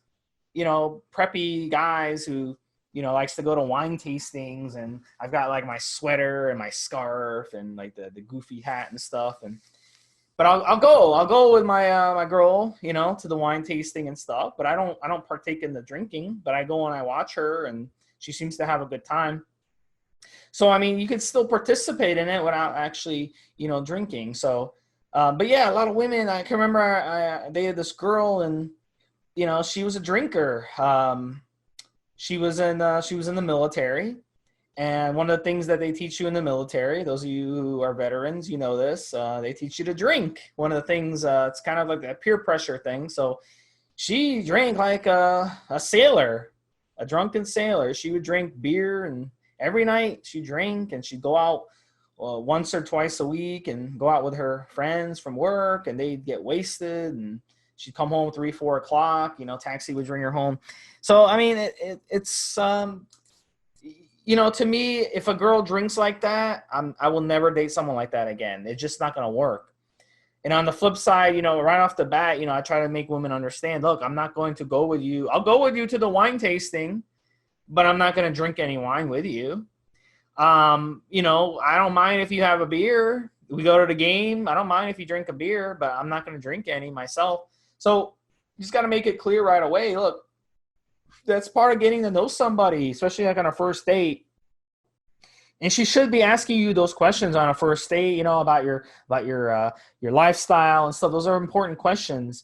preppy guys who, likes to go to wine tastings, and I've got like my sweater and my scarf and like the goofy hat and stuff. But I'll go with my my girl, to the wine tasting and stuff. But I don't partake in the drinking. But I go and I watch her, and she seems to have a good time. So I mean, you could still participate in it without actually, drinking. So, but yeah, a lot of women. I can remember I dated this girl, and she was a drinker. She was in the military. And one of the things that they teach you in the military, those of you who are veterans, this, they teach you to drink. One of the things, it's kind of like a peer pressure thing. So she drank like a sailor, a drunken sailor. She would drink beer, and every night she'd drink, and she'd go out once or twice a week and go out with her friends from work, and they'd get wasted, and she'd come home 3, 4 o'clock, taxi would bring her home. So, I mean, it's to me, if a girl drinks like that, I will never date someone like that again. It's just not going to work. And on the flip side, right off the bat, I try to make women understand, look, I'm not going to go with you. I'll go with you to the wine tasting, but I'm not going to drink any wine with you. I don't mind if you have a beer. We go to the game. I don't mind if you drink a beer, but I'm not going to drink any myself. So you just got to make it clear right away. Look, that's part of getting to know somebody, especially like on a first date. And she should be asking you those questions on a first date, about your lifestyle and stuff. Those are important questions.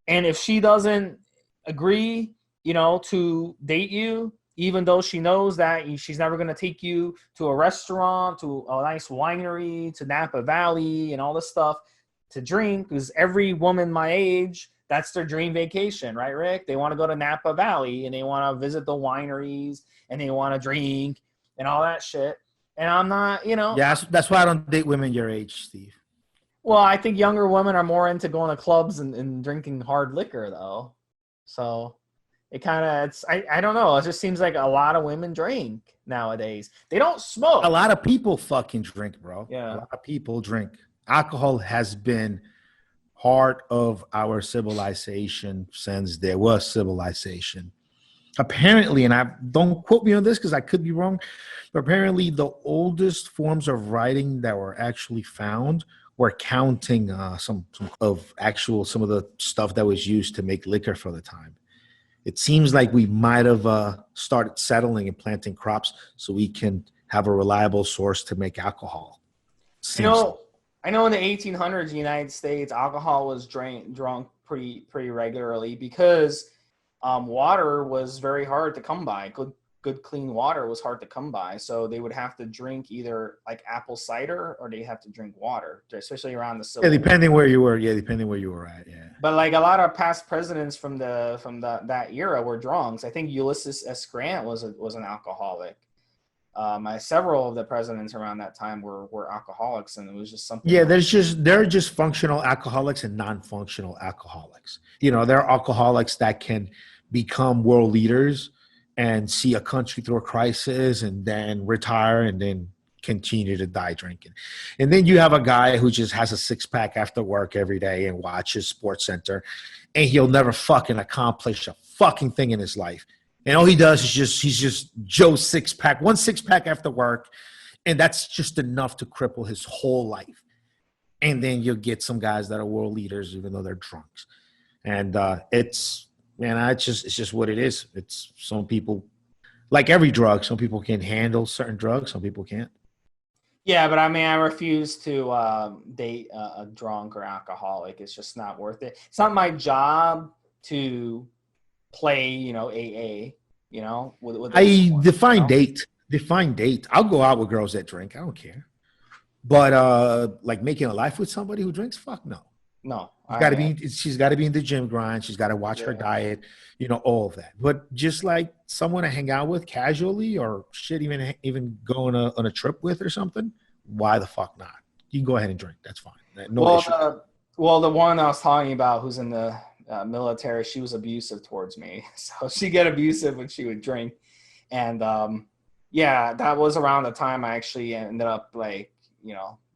And if she doesn't agree, to date you, even though she knows that she's never going to take you to a restaurant, to a nice winery, to Napa Valley and all this stuff to drink, because every woman my age, that's their dream vacation, right, Rick? They want to go to Napa Valley, and they want to visit the wineries, and they want to drink and all that shit. And I'm not, Yeah, that's why I don't date women your age, Steve. Well, I think younger women are more into going to clubs and drinking hard liquor, though. So it kind of, I don't know. It just seems like a lot of women drink nowadays. They don't smoke. A lot of people fucking drink, bro. Yeah. A lot of people drink. Alcohol has been part of our civilization since there was civilization. Apparently, and I don't quote me on this because I could be wrong, but apparently the oldest forms of writing that were actually found were counting some of the stuff that was used to make liquor for the time. It seems like we might have started settling and planting crops so we can have a reliable source to make alcohol. I know in the 1800s, in the United States, alcohol was drunk pretty regularly because water was very hard to come by. Good clean water was hard to come by. So they would have to drink either like apple cider or they have to drink water, especially around the Civil War. Depending where you were. Yeah, depending where you were at. Yeah. But like a lot of past presidents from that era were drunks. I think Ulysses S. Grant was an alcoholic. Several of the presidents around that time were alcoholics, and it was just something. Yeah, there are just functional alcoholics and non-functional alcoholics. There are alcoholics that can become world leaders and see a country through a crisis and then retire and then continue to die drinking. And then you have a guy who just has a 6-pack after work every day and watches Sports Center, and he'll never fucking accomplish a fucking thing in his life. And all he does is he's just Joe's 6-pack, one 6-pack after work. And that's just enough to cripple his whole life. And then you'll get some guys that are world leaders, even though they're drunks. And it's just what it is. It's some people, like every drug, some people can handle certain drugs. Some people can't. Yeah, but I mean, I refuse to date a drunk or alcoholic. It's just not worth it. It's not my job to play, AA, with I define date. Define date. I'll go out with girls that drink. I don't care. But like making a life with somebody who drinks, fuck no. No. She's got to be in the gym grind. She's got to watch her diet, all of that. But just like someone to hang out with casually or shit, even go on a trip with or something, why the fuck not? You can go ahead and drink. That's fine. No issue. The one I was talking about who's in the military, she was abusive towards me. So she got abusive when she would drink. And yeah, that was around the time I actually ended up like,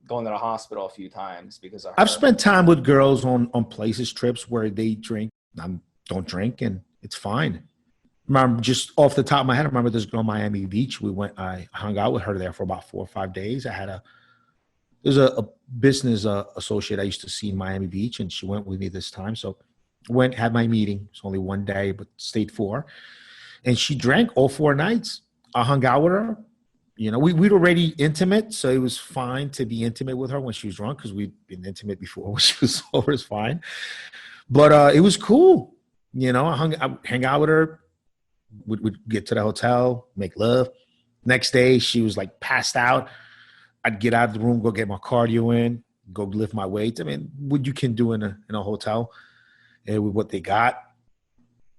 going to the hospital a few times because of her. I've spent time with girls on places, trips where they drink. I don't drink, and it's fine. Remember, just off the top of my head, I remember this girl, Miami Beach. I hung out with her there for about 4 or 5 days. There's a business associate I used to see in Miami Beach, and she went with me this time. So had my meeting. It's only one day, but stayed 4. And she drank all 4 nights. I hung out with her. We'd already intimate, so it was fine to be intimate with her when she was drunk because we'd been intimate before when she was sober. It's fine. But it was cool. I hang out with her. We'd get to the hotel, make love. Next day, she was like passed out. I'd get out of the room, go get my cardio in, go lift my weights. I mean, what you can do in a hotel with what they got.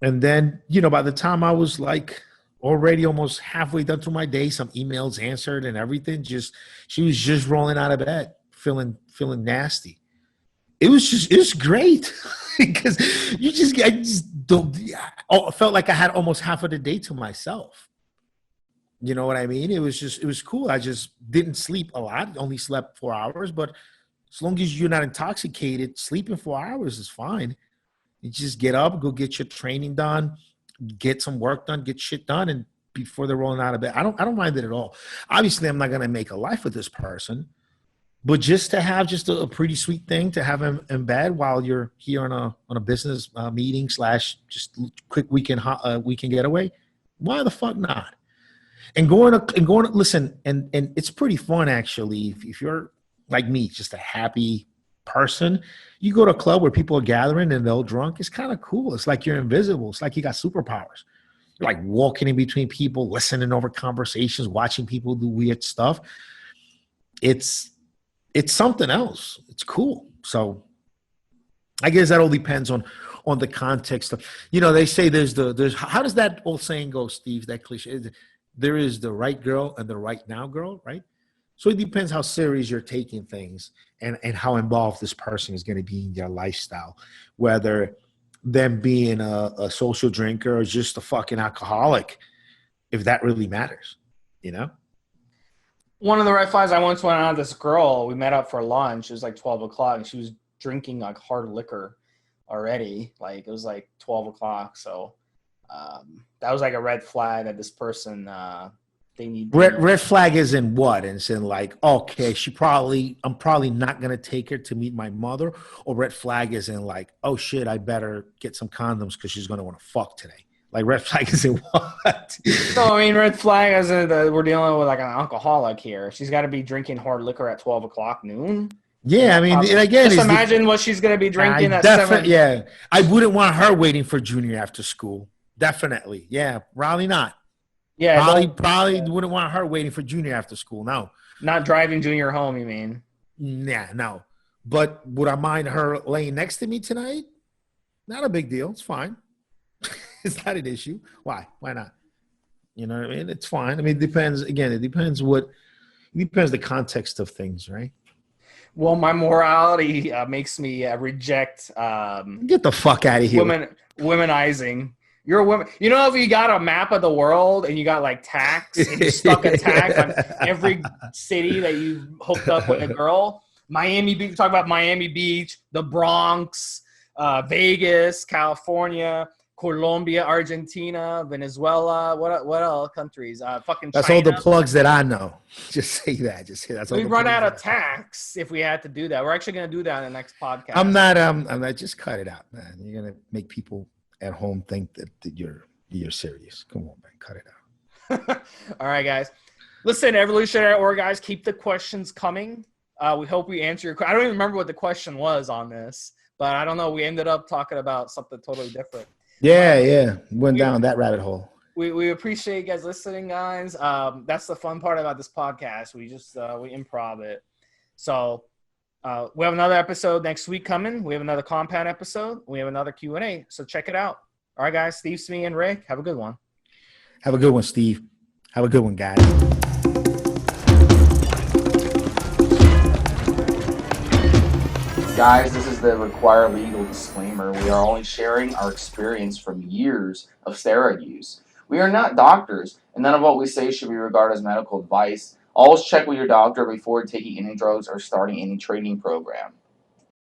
And then, by the time I was like already almost halfway done through my day, some emails answered and everything, she was just rolling out of bed, feeling nasty. It's great because I felt like I had almost half of the day to myself. You know what I mean? It was cool. I just didn't sleep a lot, only slept 4 hours, but as long as you're not intoxicated, sleeping 4 hours is fine. You just get up, go get your training done, get some work done, get shit done, and before they're rolling out of bed. I don't mind it at all. Obviously, I'm not going to make a life with this person, but just to have just a pretty sweet thing to have him in bed while you're here on a business meeting / just quick weekend getaway, why the fuck not? And going to listen, and it's pretty fun actually. If you're like me, just a happy person, you go to a club where people are gathering and they're all drunk. It's kind of cool. It's like you're invisible. It's like you got superpowers. You're like walking in between people, listening over conversations, watching people do weird stuff. It's something else. It's cool. So I guess that all depends on the context of, they say there's how does that old saying go, Steve? That cliche. There is the right girl and the right now girl, right? So it depends how serious you're taking things and how involved this person is going to be in your lifestyle, whether them being a social drinker or just a fucking alcoholic, if that really matters, One of the red flags, I once went out with this girl. We met up for lunch. It was like 12 o'clock, and she was drinking like hard liquor already. Like it was like 12 o'clock. So that was like a red flag that this person they need. Red flag is in what? And it's in like, okay, I'm probably not gonna take her to meet my mother. Or red flag is in like, oh shit, I better get some condoms because she's gonna want to fuck today. Like red flag is in what? So I mean, red flag is we're dealing with like an alcoholic here. She's got to be drinking hard liquor at 12 o'clock noon. Yeah, I mean, and again, just imagine what she's gonna be drinking at 7. Yeah, I wouldn't want her waiting for junior after school. Definitely, yeah, probably not. Yeah, probably wouldn't want her waiting for junior after school. No, not driving junior home. You mean? Yeah, no. But would I mind her laying next to me tonight? Not a big deal. It's fine. It's not an issue. Why? Why not? You know what I mean? It's fine. I mean, it depends. Again, it depends the context of things, right? Well, my morality makes me reject. Get the fuck out of here. Womenizing. You're a woman. If you got a map of the world and you got like tags and you stuck a tag on every city that you hooked up with a girl, Miami Beach, talk about Miami Beach, the Bronx, Vegas, California, Colombia, Argentina, Venezuela, what other countries? Fucking That's China. all the plugs that I know. Just say that. That's all. We run out of tax if we had to do that. We're actually going to do that in the next podcast. I'm not. Just cut it out, man. You're gonna make people at home think that you're serious. Come on, man. Cut it out. All right, guys. Listen, Evolutionary Org, guys, keep the questions coming. We hope we answer your question. I don't even remember what the question was on this, but I don't know. We ended up talking about something totally different. Yeah. Went down that rabbit hole. We appreciate you guys listening, guys. That's the fun part about this podcast. We just we improv it. So we have another episode next week coming. We have another compound episode. We have another Q&A. So check it out. All right, guys. Steve, Smee, and Rick, have a good one. Have a good one, Steve. Have a good one, guys. Guys, this is the required legal disclaimer. We are only sharing our experience from years of steroid use. We are not doctors, and and none of what we say should be regarded as medical advice. Always check with your doctor before taking any drugs or starting any training program.